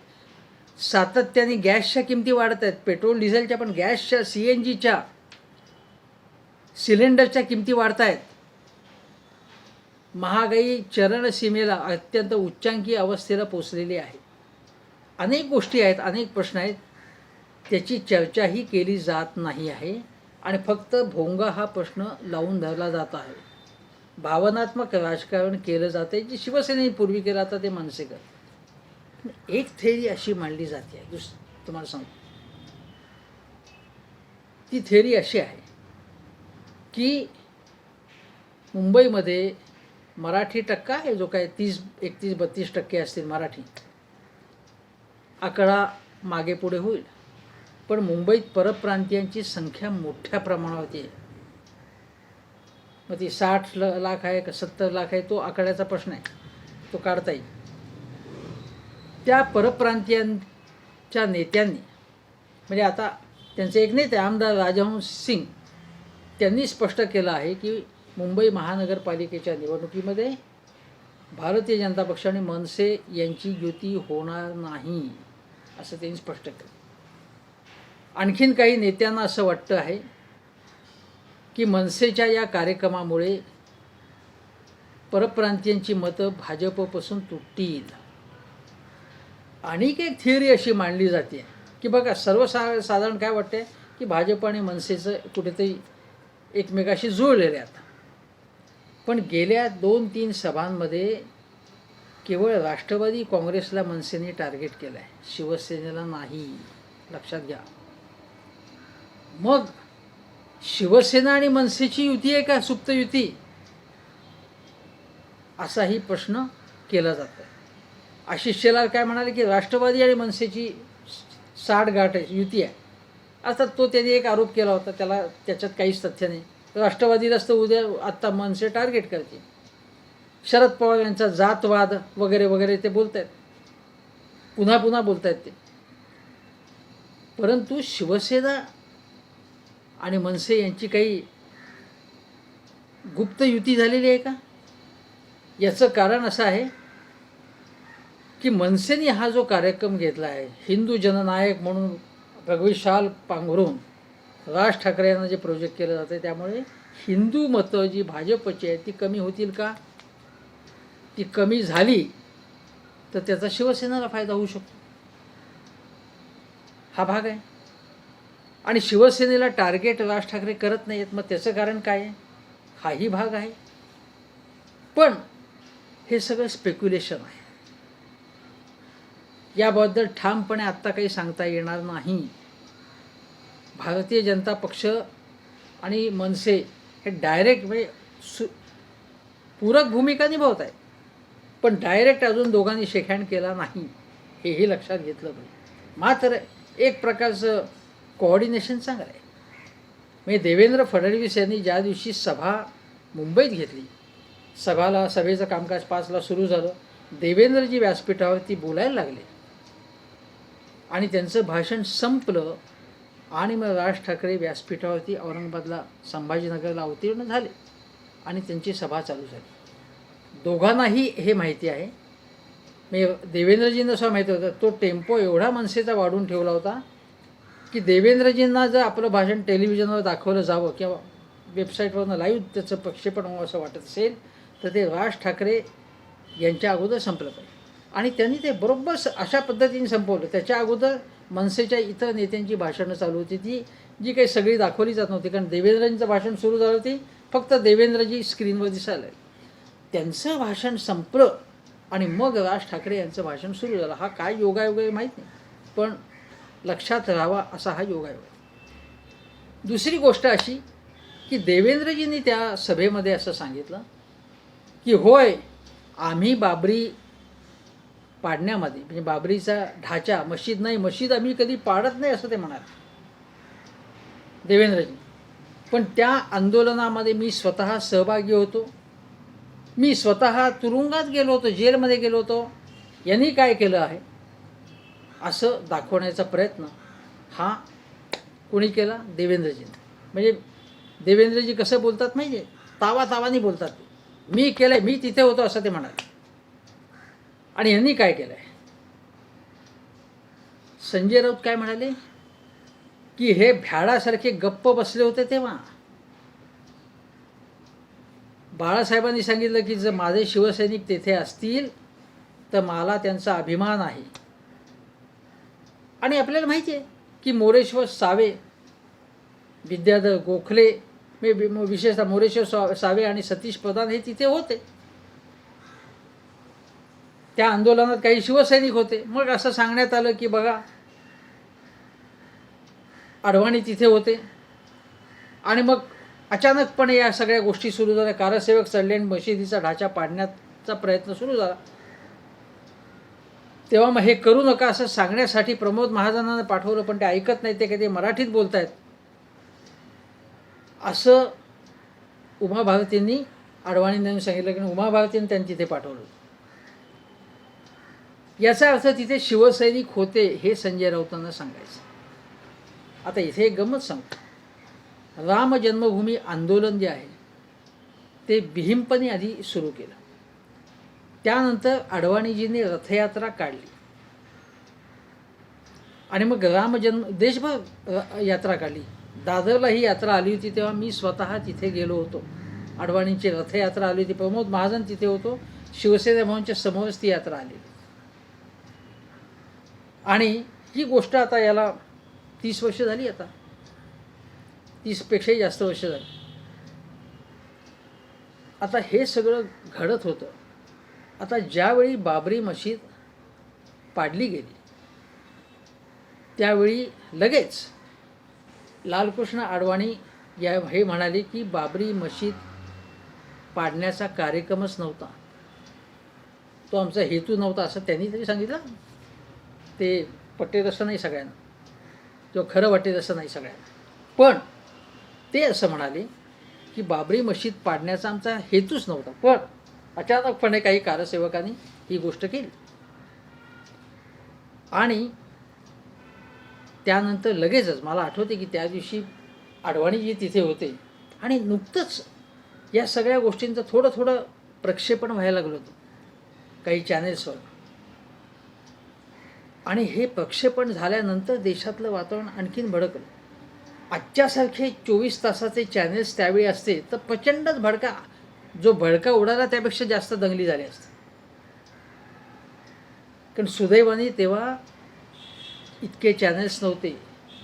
सातत्याने गॅसच्या किमती वाढत आहेत, पेट्रोल डिझेलच्या, पण गॅसच्या CNGच्या सिलेंडरच्या किमती वाढत आहेत. महागाई चरणसीमेला अत्यंत उच्चांकी अवस्थेला पोचलेली आहे. अनेक गोष्टी आहेत, अनेक प्रश्न आहेत, त्याची चर्चाही केली जात नाही आहे आणि फक्त भोंगा हा प्रश्न लावून धरला जात आहे. भावनात्मक राजकारण केलं जातं आहे, जी शिवसेनेने पूर्वी केलं, आता ते मनसे करतात. एक थेअरी अशी मांडली जाते आहे, तुम्हाला सांगतो. ती थेअरी अशी आहे की मुंबईमध्ये मराठी टक्का आहे जो काय 31-32% असतील मराठी, आकडा मागे पुढे होईल, पण मुंबईत परप्रांतीयांची संख्या मोठ्या प्रमाणावरती आहे. मग ती 60 लाख आहे का 70 लाख आहे, तो आकड्याचा प्रश्न आहे, तो काढता येईल. त्या परप्रांतीयांच्या नेत्यांनी, म्हणजे आता त्यांचे एक नेते आमदार राजहंस सिंग, त्यांनी स्पष्ट केलं आहे की मुंबई महानगरपालिकेच्या निवडणुकीमध्ये भारतीय जनता पक्ष आणि मनसे यांची युती होणार नाही, असं त्यांनी स्पष्ट केलं. आणखीन काही नेत्यांना असं वाटतं आहे की मनसेच्या या कार्यक्रमामुळे परप्रांतीयांची मतं भाजपपासून तुटतील. आणखी एक थिअरी अशी मांडली जाते की बघा, सर्वसाधारण काय वाटते की भाजप आणि मनसेचं कुठेतरी एकमेकाशी जुळलेले आहेत, पण गेल्या 2-3 सभांमध्ये केवळ राष्ट्रवादी काँग्रेसला मनसेने टार्गेट केलं आहे, शिवसेनेला नाही, लक्षात घ्या. मग शिवसेना आणि मनसेची युती आहे का सुप्त युती, असाही प्रश्न केला जातो. आशिष शेलार काय म्हणाले की राष्ट्रवादी आणि मनसेची साठगाठ आहे, युती आहे. अर्थात तो त्यांनी एक आरोप केला होता, त्याच्यात काहीच तथ्य नाही. राष्ट्रवादीलाच तर उद्या आत्ता मनसे टार्गेट करते. शरद पवार यांचा जातवाद वगैरे वगैरे ते बोलत आहेत, पुन्हा पुन्हा बोलत आहेत ते. परंतु शिवसेना आणि मनसे यांची काही गुप्त युती झालेली आहे का? याचं कारण असं आहे की मनसेने हा जो कार्यक्रम घेतला आहे, हिंदू जननायक म्हणून भगवी शाल पांघरून राज ठाकरे यांना जे प्रोजेक्ट केलं जातं, त्यामुळे हिंदू मतं जी भाजपची आहेत ती कमी होतील का? ती कमी झाली तर त्याचा शिवसेनेला फायदा होऊ शकतो, हा भाग आहे. आणि शिवसेनेला टार्गेट राज ठाकरे करत नाही आहेत, मग त्याचं कारण काय आहे, हाही भाग आहे. पण हे सगळं स्पेक्युलेशन आहे, याबद्दल ठामपणे आत्ता काही सांगता येणार नाही. भारतीय जनता पक्ष आणि मनसे हे डायरेक्ट म्हणजे पूरक भूमिका निभावत आहे, पण डायरेक्ट अजून दोघांनी शेकहँड केला नाही, हेही लक्षात घेतलं पाहिजे. मात्र एक प्रकारचं कोऑर्डिनेशन चांगलं आहे. म्हणजे देवेंद्र फडणवीस यांनी ज्या दिवशी सभा मुंबईत घेतली, सभेचं कामकाज 5ला सुरू झालं, देवेंद्रजी व्यासपीठावरती बोलायला लागले आणि त्यांचं भाषण संपलं आणि मग राज ठाकरे व्यासपीठावरती औरंगाबादला संभाजीनगरला अवतीर्ण झाले आणि त्यांची सभा चालू झाली. दोघांनाही हे माहिती आहे. म्हणजे देवेंद्रजींना असं माहिती होतं, तो टेम्पो एवढा मनसेचा वाढून ठेवला होता की देवेंद्रजींना जर आपलं भाषण टेलिव्हिजनवर दाखवलं जावं किंवा वेबसाईटवरनं लाईव्ह त्याचं प्रक्षेपण व्हावं असं वाटत असेल तर ते राज ठाकरे यांच्या अगोदर संपलं पाहिजे. आणि त्यांनी ते बरोबर अशा पद्धतीने संपवलं. त्याच्या अगोदर मनसेच्या इतर नेत्यांची भाषणं चालू होती, ती जी काही सगळी दाखवली जात नव्हती, कारण देवेंद्रजींचं भाषण सुरू झालं होती, फक्त देवेंद्रजी स्क्रीनवर दिसायला. त्यांचं भाषण संपलं आणि मग राज ठाकरे यांचं भाषण सुरू झालं. हा काय योगायोग आहे माहीत नाही, पण लक्षात राहावा असा हा योगायोग आहे. दुसरी गोष्ट अशी की देवेंद्रजींनी त्या सभेमध्ये असं सांगितलं की होय, आम्ही बाबरी पाडण्यामध्ये, म्हणजे बाबरीचा ढाचा, मशीद नाही, मशीद आम्ही कधी पाडत नाही असं ते म्हणाले देवेंद्रजी. पण त्या आंदोलनामध्ये मी स्वतः सहभागी होतो, मी स्वतः तुरुंगात गेलो होतो, जेलमध्ये गेलो होतो. यांनी काय केलं आहे असं दाखवण्याचा प्रयत्न हा कोणी केला? देवेंद्रजींनी. म्हणजे देवेंद्रजी कसं बोलतात माहिती आहे, तावातावानी बोलतात. मी केलं आहे, मी तिथे होतो असं ते म्हणाले. आणि यांनी काय केलं आहे? संजय राऊत काय म्हणाले की हे भ्याडासारखे गप्प बसले होते तेव्हा. बाळासाहेबांनी सांगितलं की जर माझे शिवसैनिक तेथे असतील तर मला त्यांचा अभिमान आहे. आणि आपल्याला माहिती आहे की मोरेश्वर सावे, विद्याधर गोखले, विशेषतः मोरेश्वर सावे आणि सतीश प्रधान हे तिथे होते. त्या आंदोलनात काही शिवसैनिक होते. मग असं सांगण्यात आलं की बघा, अडवाणी तिथे होते. आणि मग अचानकपणे या सगळ्या गोष्टी सुरू झाल्या. कारसेवक चढले आणि मशिदीचा ढाचा पाडण्याचा प्रयत्न सुरू झाला. तेव्हा मग हे करू नका असं सांगण्यासाठी प्रमोद महाजनांना पाठवलं, पण ते ऐकत नाही. ते कधी मराठीत बोलत आहेत असं उमा भारतींनी अडवाणींनी सांगितलं की उमा भारतींनी त्यांनी तिथे पाठवलं. याचा अर्थ तिथे शिवसैनिक होते हे संजय राऊतांना सांगायचं. आता इथे एक गंमत सांगतो. राम जन्मभूमी आंदोलन जे आहे ते भीमपणे आधी सुरू केलं. त्यानंतर अडवाणीजींनी रथयात्रा काढली आणि मग देशभर यात्रा काढली. दादरला ही यात्रा आली होती तेव्हा मी स्वतः तिथे गेलो होतो. अडवाणींची रथयात्रा आली होती, प्रमोद महाजन तिथे होतो. शिवसेना भवनच्या समोरच ती यात्रा आली. आणि ही गोष्ट आता याला 30 वर्ष झाली. आता 30पेक्षाही जास्त वर्ष झाली. आता हे सगळं घडत होतं. आता ज्यावेळी बाबरी मशीद पाडली गेली त्यावेळी लगेच लालकृष्ण अडवाणी हे म्हणाले की बाबरी मशीद पाडण्याचा कार्यक्रमच नव्हता, तो आमचा हेतू नव्हता असं त्यांनी तरी सांगितलं. ते पटेल असं नाही सगळ्यांना, किंवा खरं वाटेल असं नाही सगळ्यांना, पण ते असं म्हणाले की बाबरी मशीद पाडण्याचा आमचा हेतूच नव्हता. पण अचानकपणे काही कारसेवकांनी ही गोष्ट केली आणि त्यानंतर लगेचच मला आठवते की त्या दिवशी अडवाणीजी तिथे होते आणि नुकतंच या सगळ्या गोष्टींचं थोडं थोडं प्रक्षेपण व्हायला लागलं होतं काही चॅनेल्सवर. आणि हे प्रक्षेपण झाल्यानंतर देशातलं वातावरण आणखीन भडकलं. आजच्यासारखे 24 तासाचे चॅनेल्स त्यावेळी असते तर प्रचंडच भडका उडाला त्यापेक्षा जास्त दंगली झाली असते. कारण सुदैवाने तेव्हा इतके चॅनेल्स नव्हते.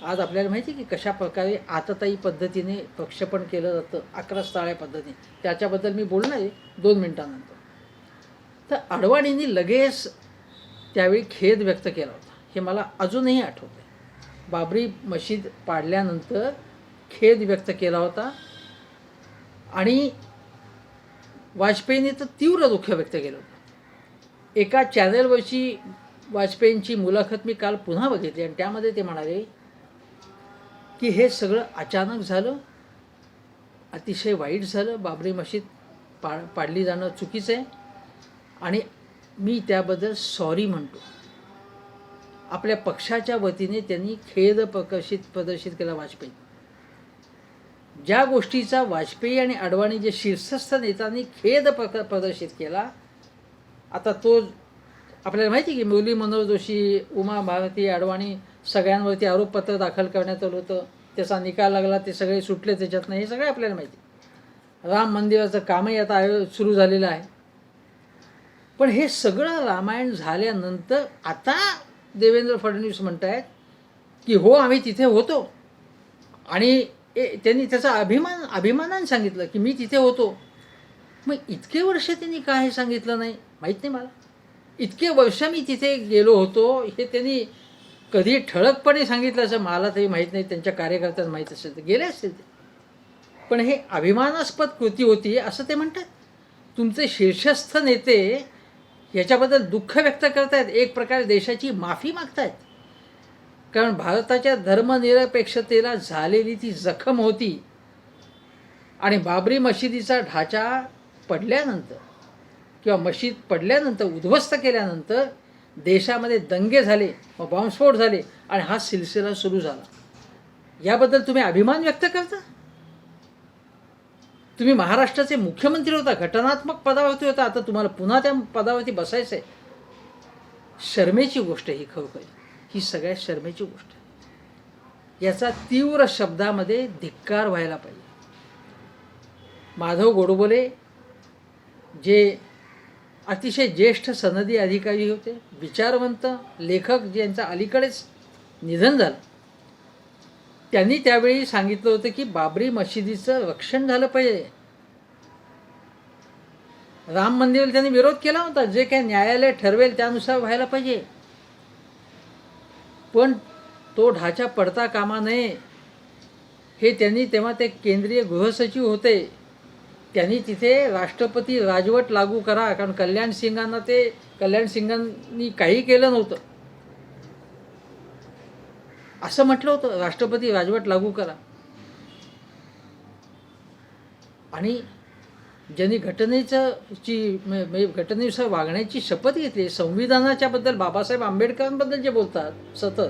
आज आपल्याला माहिती आहे की कशा प्रकारे आततायी पद्धतीने प्रक्षेपण केलं जातं, 11 ताळ्या पद्धतीने. त्याच्याबद्दल मी बोलणार आहे 2 मिनिटांनंतर. तर अडवाणींनी लगेच त्यावेळी खेद व्यक्त केला होता, हे मला अजूनही आठवतं. बाबरी मशीद पाडल्यानंतर खेद व्यक्त केला होता आणि वाजपेयींनी तर तीव्र दुःख व्यक्त केलं होतं. एका चॅनलवरची वाजपेयींची मुलाखत मी काल पुन्हा बघितली आणि त्यामध्ये ते म्हणाले की हे सगळं अचानक झालं, अतिशय वाईट झालं, बाबरी मशीद पाडली जाणं चुकीचं आहे आणि मी त्याबद्दल सॉरी म्हणतो. आपल्या पक्षाच्या वतीने त्यांनी खेद प्रदर्शित केला वाजपेयी. ज्या गोष्टीचा वाजपेयी आणि अडवाणी जे शीर्षस्थ नेत्यांनी खेद प्रदर्शित केला, आता तो आपल्याला माहिती आहे की मुरली मनोहर जोशी, उमा भारती, अडवाणी सगळ्यांवरती आरोपपत्र दाखल करण्यात आलं होतं. त्याचा निकाल लागला, ते सगळे सुटले त्याच्यातनं, हे सगळे आपल्याला माहिती. राम मंदिराचं कामही आता सुरू झालेलं आहे. पण हे सगळं रामायण झाल्यानंतर आता देवेंद्र फडणवीस म्हणत आहेत की हो आम्ही तिथे होतो, आणि त्यांनी त्याचा अभिमानाने सांगितलं की मी तिथे होतो. मग इतके वर्ष त्यांनी काय सांगितलं नाही माहीत नाही मला. इतके वर्ष मी तिथे गेलो होतो हे त्यांनी कधी ठळकपणे सांगितलं असं मला तरी माहीत नाही. त्यांच्या कार्यकर्त्यांना माहीत असेल तर गेले असतील ते. पण हे अभिमानास्पद कृती होती असं ते म्हणतात. तुमचे शीर्षस्थ नेते याच्याबद्दल दुःख व्यक्त करतायत, एक प्रकारे देशाची माफी मागतायत. कारण भारताच्या धर्मनिरपेक्षतेला झालेली ती जखम होती, आणि बाबरी मशिदीचा ढाचा पडल्यानंतर किंवा मशीद पडल्यानंतर उद्ध्वस्त केल्यानंतर देशामध्ये दंगे झाले, मग बॉम्बस्फोट झाले, आणि हा सिलसिला सुरू झाला. याबद्दल तुम्ही अभिमान व्यक्त करता? तुम्ही महाराष्ट्राचे मुख्यमंत्री होता, घटनात्मक पदावरती होता, आता तुम्हाला पुन्हा त्या पदावरती बसायचं आहे. शर्मेची गोष्ट ही, खरोखर ही सगळ्यात शर्मेची गोष्ट आहे. याचा तीव्र शब्दामध्ये धिक्कार व्हायला पाहिजे. माधव गोडबोले जे अतिशय ज्येष्ठ सनदी अधिकारी होते, विचारवंत लेखक, ज्यांचं अलीकडेच निधन झालं, त्यांनी त्यावेळी सांगितलं होतं की बाबरी मशिदीचं रक्षण झालं पाहिजे. राम मंदिराला त्यांनी विरोध केला होता, जे काही न्यायालय ठरवेल त्यानुसार व्हायला पाहिजे, पण तो ढाचा पडता कामा नये हे त्यांनी, तेव्हा ते केंद्रीय गृहसचिव होते, त्यांनी तिथे राष्ट्रपती राजवट लागू करा. कारण कल्याण सिंगांनी काही केलं नव्हतं असं म्हटलं होतं, राष्ट्रपती राजवट लागू करा. आणि ज्यांनी घटनेनुसार वागण्याची शपथ घेतली, संविधानाच्या बद्दल, बाबासाहेब आंबेडकरांबद्दल जे बोलतात, सतत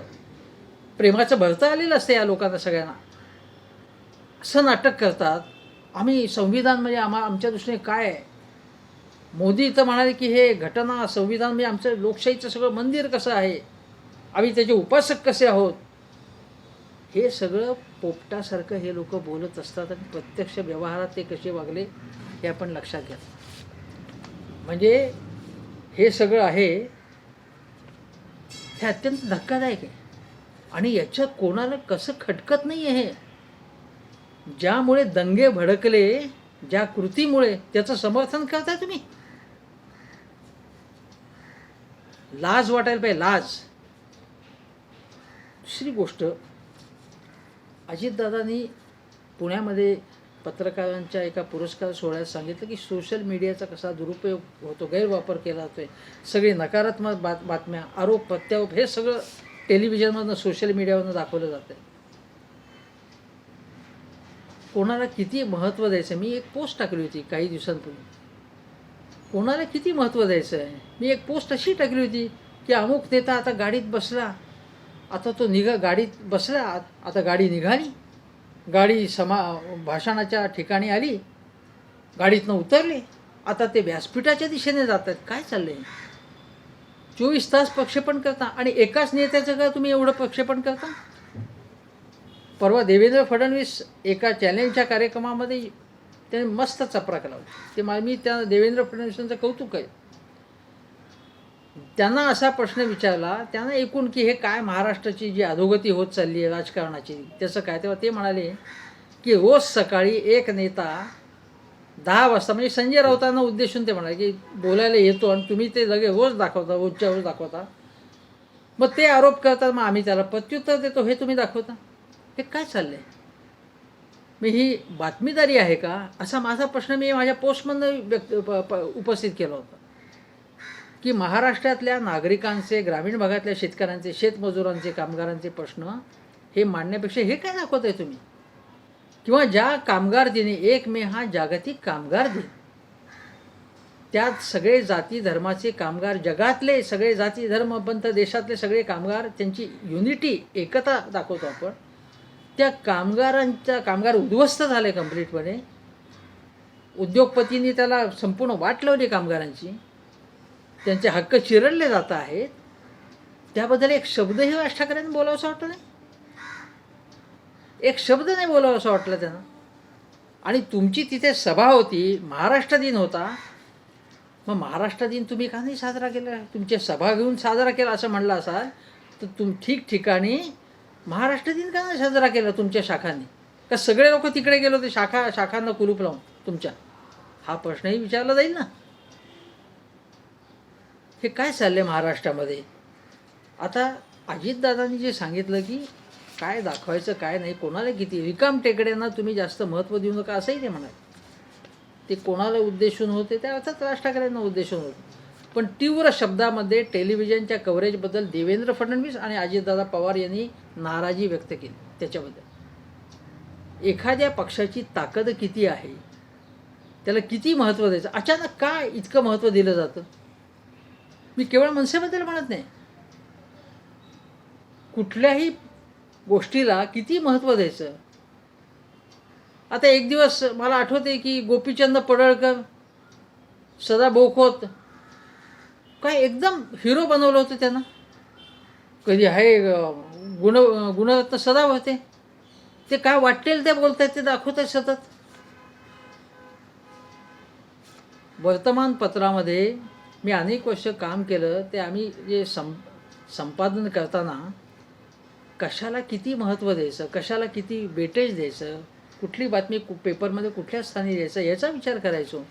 प्रेमाचं भरतं आलेलं असतं या लोकांना सगळ्यांना. असं नाटक करतात, आम्ही संविधान म्हणजे आमच्या दृष्टीने काय आहे. मोदी तर म्हणाले की हे घटना, संविधान म्हणजे आमचं लोकशाहीचं सगळं मंदिर कसं आहे, आम्ही त्याचे उपासक कसे आहोत. हे सगळं पोपटासारखं हे लोक बोलत असतात, आणि प्रत्यक्ष व्यवहारात ते कसे वागले हे आपण लक्षात घ्या. म्हणजे हे सगळं आहे हे अत्यंत धक्कादायक आहे, आणि याच्यात कोणाला कसं खटकत नाही आहे. हे ज्यामुळे दंगे भडकले, ज्या कृतीमुळे, त्याचं समर्थन करताय तुम्ही. लाज वाटायला पाहिजे, लाज. दुसरी गोष्ट, अजितदादांनी पुण्यामध्ये पत्रकारांच्या एका पुरस्कार सोहळ्यात सांगितलं की सोशल मीडियाचा कसा दुरुपयोग होतो, गैरवापर केला जातोय. सगळी नकारात्मक बातम्या, आरोप प्रत्यारोप हे सगळं टेलिव्हिजनमधनं, सोशल मीडियावरनं दाखवलं जातं. कोणाला किती महत्त्व द्यायचं. मी एक पोस्ट टाकली होती काही दिवसांपूर्वी, कोणाला किती महत्त्व द्यायचं आहे. मी एक पोस्ट अशी टाकली होती की अमुक नेता आता गाडीत बसला, आता तो गाडीत बसला, आता गाडी निघाली, गाडी भाषणाच्या ठिकाणी आली, गाडीतनं उतरले, आता ते व्यासपीठाच्या दिशेने जातात. काय चाललंय? 24 तास प्रक्षेपण करता, आणि एकाच नेत्याचं का तुम्ही एवढं प्रक्षेपण करता. परवा देवेंद्र फडणवीस एका चॅलेंजच्या कार्यक्रमामध्ये त्याने मस्त चपराक लावली. मी त्या देवेंद्र फडणवीसांचं कौतुक आहे. त्यांना असा प्रश्न विचारला, त्यांना ऐकून की हे काय महाराष्ट्राची जी अधोगती होत चालली आहे राजकारणाची, त्याचं काय. तेव्हा ते म्हणाले की रोज सकाळी एक नेता 10 वाजता, म्हणजे संजय राऊतांना उद्देशून ते म्हणाले की बोलायला येतो, आणि तुम्ही ते लगे रोज दाखवता, रोजच्या रोज दाखवता, मग ते आरोप करतात, मग आम्ही त्याला प्रत्युत्तर देतो, हे तुम्ही दाखवता. हे काय चाललं आहे? मग ही बातमीदारी आहे का, असा माझा प्रश्न मी माझ्या पोस्टमधनं उपस्थित केला होता. की महाराष्ट्रातल्या नागरिकांचे, ग्रामीण भागातल्या शेतकऱ्यांचे, शेतमजुरांचे, कामगारांचे प्रश्न हे मांडण्यापेक्षा हे काय दाखवताय तुम्ही. किंवा ज्या कामगार दिनी, 1 मे हा जागतिक कामगार दिन, त्यात सगळे जाती धर्माचे कामगार, जगातले सगळे जाती धर्म पंथ, देशातले सगळे कामगार, त्यांची युनिटी, एकता दाखवतो आपण. त्या कामगार उद्ध्वस्त झाले कंप्लीटपणे. उद्योगपतींनी त्याला संपूर्ण वाट लावली कामगारांची, त्यांचे हक्क चिरडले जात आहेत. त्याबद्दल एक शब्दही राज ठाकरेंनी बोलावंसं वाटलं नाही. एक शब्द नाही बोलावंसं वाटलं त्यांना. आणि तुमची तिथे सभा होती, महाराष्ट्र दिन होता, मग महाराष्ट्र दिन तुम्ही का नाही साजरा केला? तुमच्या सभा घेऊन साजरा केला असं म्हणलं असाल तर ठिकठिकाणी महाराष्ट्र दिन का नाही साजरा केला तुमच्या शाखांनी? का सगळे लोक तिकडे गेलो ते शाखांना कुलूप लावून तुमच्या? हा प्रश्नही विचारला जाईल ना. हे काय चाललंय महाराष्ट्रामध्ये? आता अजितदादांनी जे सांगितलं की काय दाखवायचं काय नाही, कोणाला किती, रिकाम टेकड्यांना तुम्ही जास्त महत्त्व देऊ नका असंही ते म्हणाले. ते कोणाला उद्देशून होते? त्या अर्थात राज ठाकरेंना उद्देशून होते. पण तीव्र शब्दामध्ये टेलिव्हिजनच्या कव्हरेजबद्दल देवेंद्र फडणवीस आणि अजितदादा पवार यांनी नाराजी व्यक्त केली. त्याच्याबद्दल एखाद्या पक्षाची ताकद किती आहे, त्याला किती महत्त्व द्यायचं, अचानक काय इतकं महत्त्व दिलं जातं? मी केवळ मनसेबद्दल म्हणत नाही, कुठल्याही गोष्टीला किती महत्त्व द्यायचं. आता एक दिवस मला आठवते की गोपीचंद पडळकर, सदा बोखोत, काय एकदम हिरो बनवलं होतं त्यांना. कधी आहे गुणरत्न सदा होते, ते काय वाटेल ते बोलत आहेत, ते दाखवत आहेत सतत. वर्तमानपत्रामध्ये मी अनेक वर्ष काम केलं, ते आम्ही जे संपादन करताना कशाला किती महत्त्व द्यायचं, कशाला किती वेटेज द्यायचं, कुठली बातमी पेपरमध्ये कुठल्या स्थानी द्यायचं याचा विचार करायचो.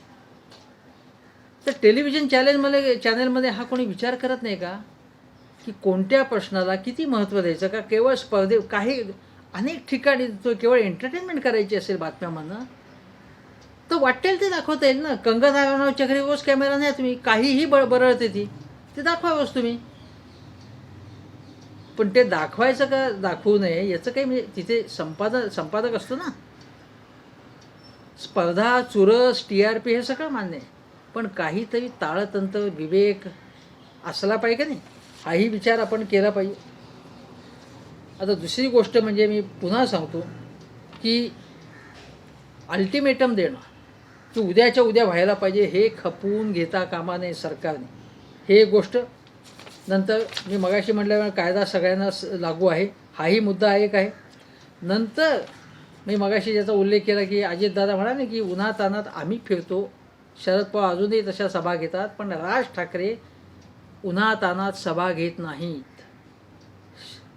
तर टेलिव्हिजन चॅनलमध्ये हा कोणी विचार करत नाही का की कोणत्या प्रश्नाला किती महत्त्व द्यायचं? का केवळ काही अनेक ठिकाणी तो केवळ एंटरटेनमेंट करायची असेल बातम्यामधनं तर वाटेल ते दाखवता येईल ना. कंगना रनौतच्या घरी रोज कॅमेरा नाही, तुम्ही काहीही बरळते ते दाखवावंच तुम्ही. पण ते दाखवायचं का दाखवू नये याचं काही म्हणजे तिथे संपादक असतो ना. स्पर्धा, चुरस, TRP हे सगळं मान्य आहे, पण काहीतरी ताळतंत्र, विवेक असला पाहिजे का नाही, हाही विचार आपण केला पाहिजे. आता दुसरी गोष्ट म्हणजे मी पुन्हा सांगतो की अल्टिमेटम देणं की उद्याच्या उद्या व्हायला पाहिजे हे खपवून घेता कामा नये सरकारने. हे गोष्ट नंतर मी मगाशी म्हटल्यामुळे कायदा सगळ्यांना लागू आहे, हाही मुद्दा एक आहे. नंतर मी मगाशी ज्याचा उल्लेख केला की अजितदादा म्हणाले की उन्हातान्हात आम्ही फिरतो, शरद पवार अजूनही तशा सभा घेतात, पण राज ठाकरे उन्हातान्हात सभा घेत नाहीत.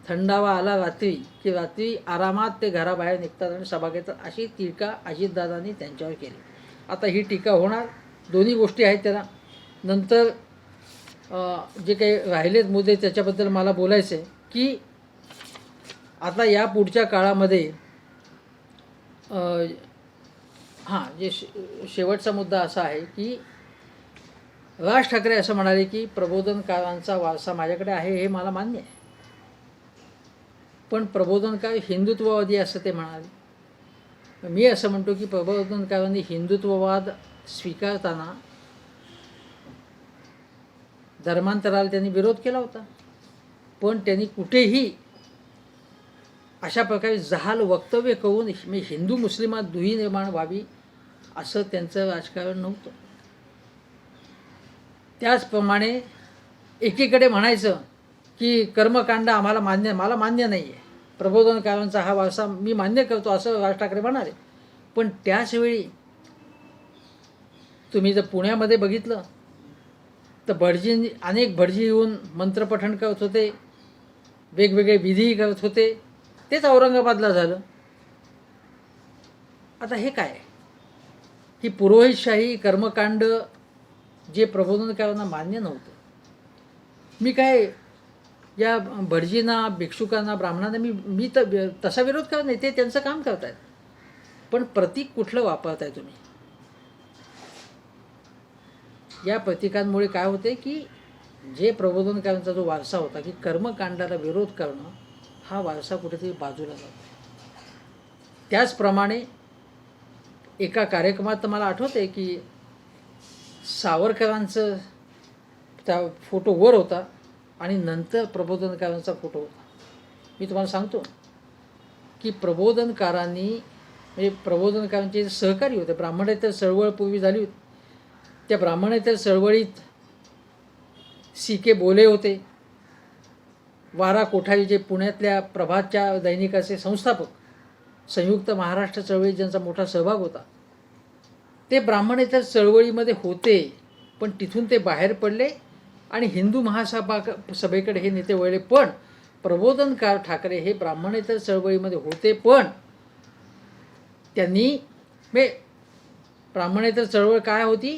थंडावा आला रात्री की रात्री आरामात ते घराबाहेर निघतात आणि सभा घेतात, अशी टीका अजितदादांनी त्यांच्यावर केली. आता ही टीका होणार, दोन्ही गोष्टी आहेत त्याला. नंतर जे काही राहिलेत मुद्दे त्याच्याबद्दल मला बोलायचं आहे की आता या पुढच्या काळामध्ये जे शेवटचा मुद्दा असा आहे की राज ठाकरे असं म्हणाले की प्रबोधनकारांचा वारसा माझ्याकडे आहे, हे मला मान्य आहे, पण प्रबोधनकार हिंदुत्ववादी असं ते म्हणाले. मी असं म्हणतो की प्रबोधनकारांनी हिंदुत्ववाद स्वीकारताना धर्मांतराला त्यांनी विरोध केला होता, पण त्यांनी कुठेही अशा प्रकारे जहाल वक्तव्य करून मी हिंदू मुस्लिमात दुही निर्माण व्हावी असं त्यांचं राजकारण नव्हतं. त्याचप्रमाणे एकीकडे म्हणायचं की कर्मकांड मला मान्य नाही आहे, प्रबोधनकारांचा हा वारसा मी मान्य करतो असं राज ठाकरे म्हणाले. पण त्याचवेळी तुम्ही जर पुण्यामध्ये बघितलं तर अनेक भटजी येऊन मंत्रपठण करत होते, वेगवेगळे विधी करत होते, तेच औरंगाबादला झालं. आता हे काय? ही पुरोहितशाही कर्मकांड जे प्रबोधनकारांना मान्य नव्हतं. मी काय या भटजींना, भिक्षुकांना, ब्राह्मणांना मी तर तसा विरोध करत नाही, ते त्यांचं काम करत आहेत, पण प्रतीक कुठलं वापरताय तुम्ही? या प्रतीकांमुळे काय होते की जे प्रबोधनकारांचा जो वारसा होता की कर्मकांडाला विरोध करणं, हा वारसा कुठेतरी बाजूला जातो. त्याचप्रमाणे एका कार्यक्रमात मला आठवते की सावरकरांचं त्या फोटो वर होता आणि नंतर प्रबोधनकारांचा फोटो होता. मी तुम्हाला सांगतो की प्रबोधनकारांनी म्हणजे प्रबोधनकारांचे सहकारी होते. ब्राह्मणेतर चळवळ पूर्वी झाली होती, त्या ब्राह्मणेतर चळवळीत CK बोले होते, वारा कोठारी जे पुण्यातल्या प्रभातच्या दैनिकाचे संस्थापक, संयुक्त महाराष्ट्र चळवळीत ज्यांचा मोठा सहभाग होता, ते ब्राह्मणेतर चळवळीमध्ये होते पण तिथून ते बाहेर पडले आणि हिंदू सभेकडे हे नेते वळले. पण प्रबोधनकार ठाकरे हे ब्राह्मणेतर चळवळीमध्ये होते, पण त्यांनी ब्राह्मणेतर चळवळ काय होती?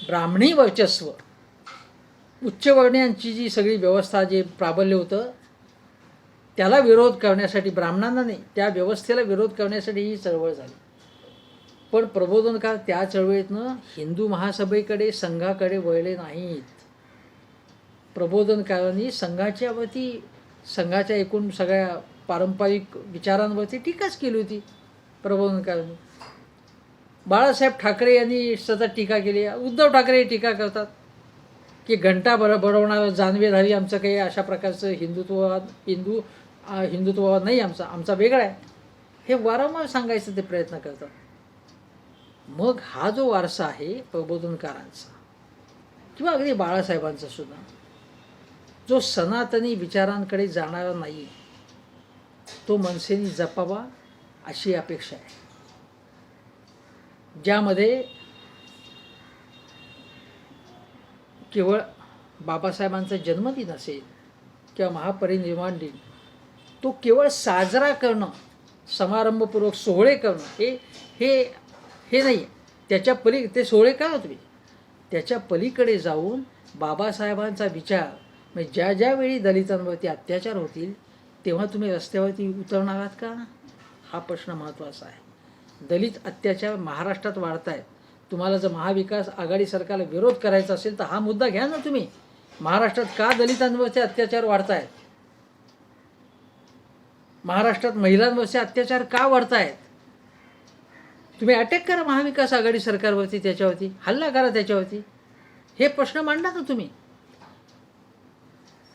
ब्राह्मणी वर्चस्व, उच्चवर्णीयांची जी सगळी व्यवस्था, जे प्राबल्य होतं त्याला विरोध करण्यासाठी, ब्राह्मणांना नाही त्या व्यवस्थेला विरोध करण्यासाठी ही चळवळ झाली. पण प्रबोधनकार त्या चळवळीतनं हिंदू महासभेकडे, संघाकडे वळले नाहीत. प्रबोधनकारांनी संघाच्या एकूण सगळ्या पारंपरिक विचारांवरती टीकाच केली होती. प्रबोधनकारांनी बाळासाहेब ठाकरे यांनी सतत टीका केली. उद्धव ठाकरे टीका करतात की घंटा बडवणारं जानवेधारी आमचं काही अशा प्रकारचं हिंदुत्ववाद नाही, आमचा वेगळा आहे, हे वारंवार सांगायचं ते प्रयत्न करतात. मग हा जो वारसा आहे प्रबोधनकारांचा किंवा अगदी बाळासाहेबांचा सुद्धा, जो सनातनी विचारांकडे जाणारा नाही, तो मनसेनी जपावा अशी अपेक्षा आहे. ज्यामध्ये केवळ बाबासाहेबांचा जन्मदिन असेल किंवा महापरिनिर्वाण दिन, तो केवळ साजरा करणं, समारंभपूर्वक सोहळे करणं हे नाही. त्याच्या ते सोहळे करा तुम्ही, त्याच्या पलीकडे जाऊन बाबासाहेबांचा विचार, म्हणजे ज्या वेळी दलितांवरती अत्याचार होतील तेव्हा तुम्ही रस्त्यावरती उतरणार आहात का? हा प्रश्न महत्त्वाचा आहे. दलित अत्याचार महाराष्ट्रात वाढत आहेत. तुम्हाला जर महाविकास आघाडी सरकारला विरोध करायचा असेल तर हा मुद्दा घ्या ना तुम्ही. महाराष्ट्रात का दलितांवरचे अत्याचार वाढत आहेत? महाराष्ट्रात महिलांवरचे अत्याचार का वाढत आहेत? तुम्ही अटॅक करा महाविकास आघाडी सरकारवरती, त्याच्यावरती हल्ला करा, त्याच्यावरती हे प्रश्न मांडा ना तुम्ही.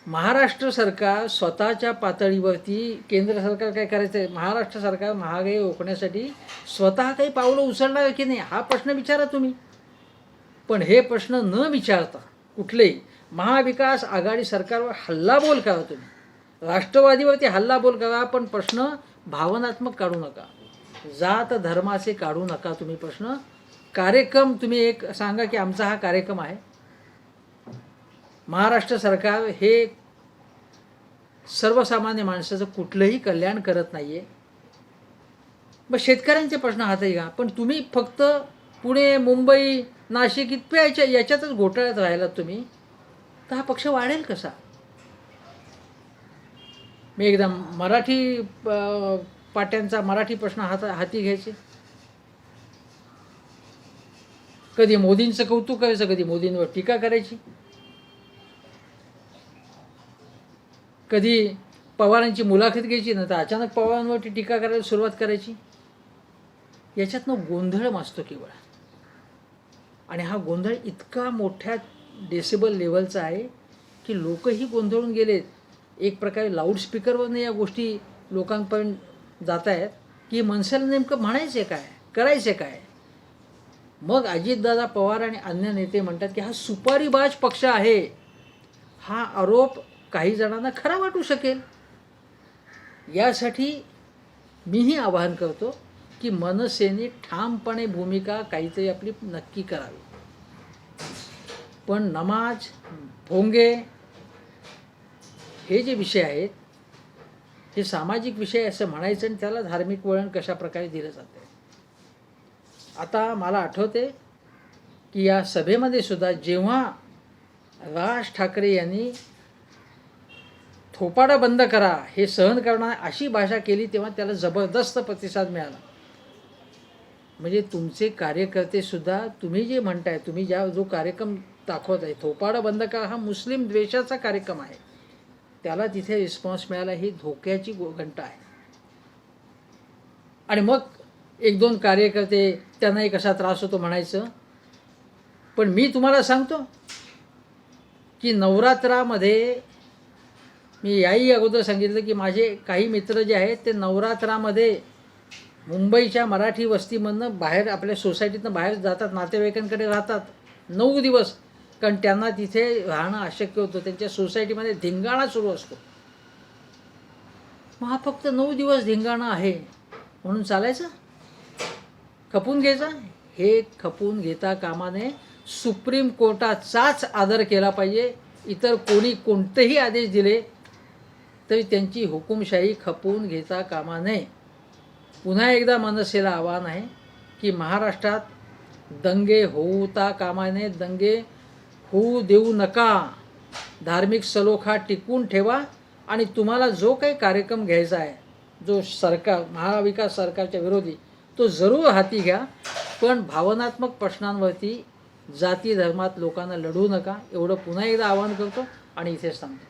महाराष्ट्र सरकार स्वतःच्या पातळीवरती, केंद्र सरकार काय करायचं आहे, महाराष्ट्र सरकार महागाई रोखण्यासाठी स्वतः काही पावलं उचलणार की नाही हा प्रश्न विचारा तुम्ही. पण हे प्रश्न न विचारता कुठलेही महाविकास आघाडी सरकारवर हल्लाबोल करा तुम्ही, राष्ट्रवादीवरती हल्लाबोल करा, पण प्रश्न भावनात्मक काढू नका, जात धर्माचे काढू नका तुम्ही प्रश्न. कार्यक्रम तुम्ही एक सांगा की आमचा हा कार्यक्रम आहे. महाराष्ट्र सरकार हे सर्वसामान्य माणसाचं कुठलंही कल्याण करत नाही आहे. मग शेतकऱ्यांचे प्रश्न हाती घ्या, पण तुम्ही फक्त पुणे, मुंबई, नाशिक इतक्या याच्यातच घोटाळ्यात राहिलात तुम्ही, तर हा पक्ष वाढेल कसा? मी एकदम मराठी पाट्यांचा मराठी प्रश्न हाती घ्यायचे. कधी मोदींचं कौतुक करायचं, कधी मोदींवर टीका करायची, कधी पवारांची मुलाखत घ्यायची ना तर अचानक पवारांवरती टीका करायला सुरुवात करायची. याच्यातनं गोंधळ माजतो केवळ. आणि हा गोंधळ इतका मोठ्या डेसिबल लेवलचा आहे की लोकही गोंधळून गेलेत. एक प्रकारे लाऊडस्पीकरवरनं या गोष्टी लोकांपर्यंत जात आहेत की मनसेला नेमकं म्हणायचे काय, करायचे काय. मग अजितदादा पवार आणि अन्य नेते म्हणतात की हा सुपारीबाज पक्ष आहे. हा आरोप काही जणांना खरा वाटू शकेल. यासाठी मीही आवाहन करतो की मनसेने ठामपणे भूमिका काहीतरी आपली नक्की करावी. पण नमाज, भोंगे हे जे विषय आहेत हे सामाजिक विषय असं म्हणायचं आणि त्याला धार्मिक वळण कशा प्रकारे दिलं जातं. आता मला आठवते की या सभेमध्ये सुद्धा जेव्हा राज ठाकरे यांनी थोपाडा बंद करा हे सहन करणार अशी भाषा केली तेव्हा त्याला जबरदस्त प्रतिसाद मिळाला. म्हणजे तुमचे कार्यकर्ते सुद्धा तुम्ही जे म्हणताय, तुम्ही जो कार्यक्रम दाखवत आहे थोपाडा बंद करा हा मुस्लिम द्वेषाचा कार्यक्रम आहे, त्याला तिथे रिस्पॉन्स मिळाला ही धोक्याची घंटा आहे. आणि मग एक दोन कार्यकर्ते त्यांनाही कसा त्रास होतो म्हणायचं. पण मी तुम्हाला सांगतो की नवरात्रामध्ये मी याही अगोदर सांगितलं की माझे काही मित्र जे आहेत ते नवरात्रामध्ये मुंबईच्या मराठी वस्तीमधनं बाहेर आपल्या सोसायटीतनं बाहेर जातात, नातेवाईकांकडे राहतात 9 दिवस, कारण त्यांना तिथे राहणं अशक्य होतं. त्यांच्या सोसायटीमध्ये धिंगाणा सुरू असतो. मग हा फक्त 9 दिवस धिंगाणा आहे म्हणून चालायचं, खपून घ्यायचा? हे खपून घेता कामा नये. सुप्रीम कोर्टाचाच आदर केला पाहिजे. इतर कोणी कोणतेही आदेश दिले तरी त्यांची हुकुमशाही खपवून घेता कामा नये. पुन्हा एकदा मनसेला आव्हान आहे की महाराष्ट्रात दंगे होता कामा नये, दंगे होऊ देऊ नका. धार्मिक सलोखा टिकवून ठेवा आणि तुम्हाला जो काही कार्यक्रम घ्यायचा आहे, जो सरकार महाविकास सरकारच्या विरोधी, तो जरूर हाती घ्या. पण भावनात्मक प्रश्नांवरती जाती धर्मात लोकांना लढवू नका. एवढं पुन्हा एकदा आवाहन करतो आणि इथेच थांबतो.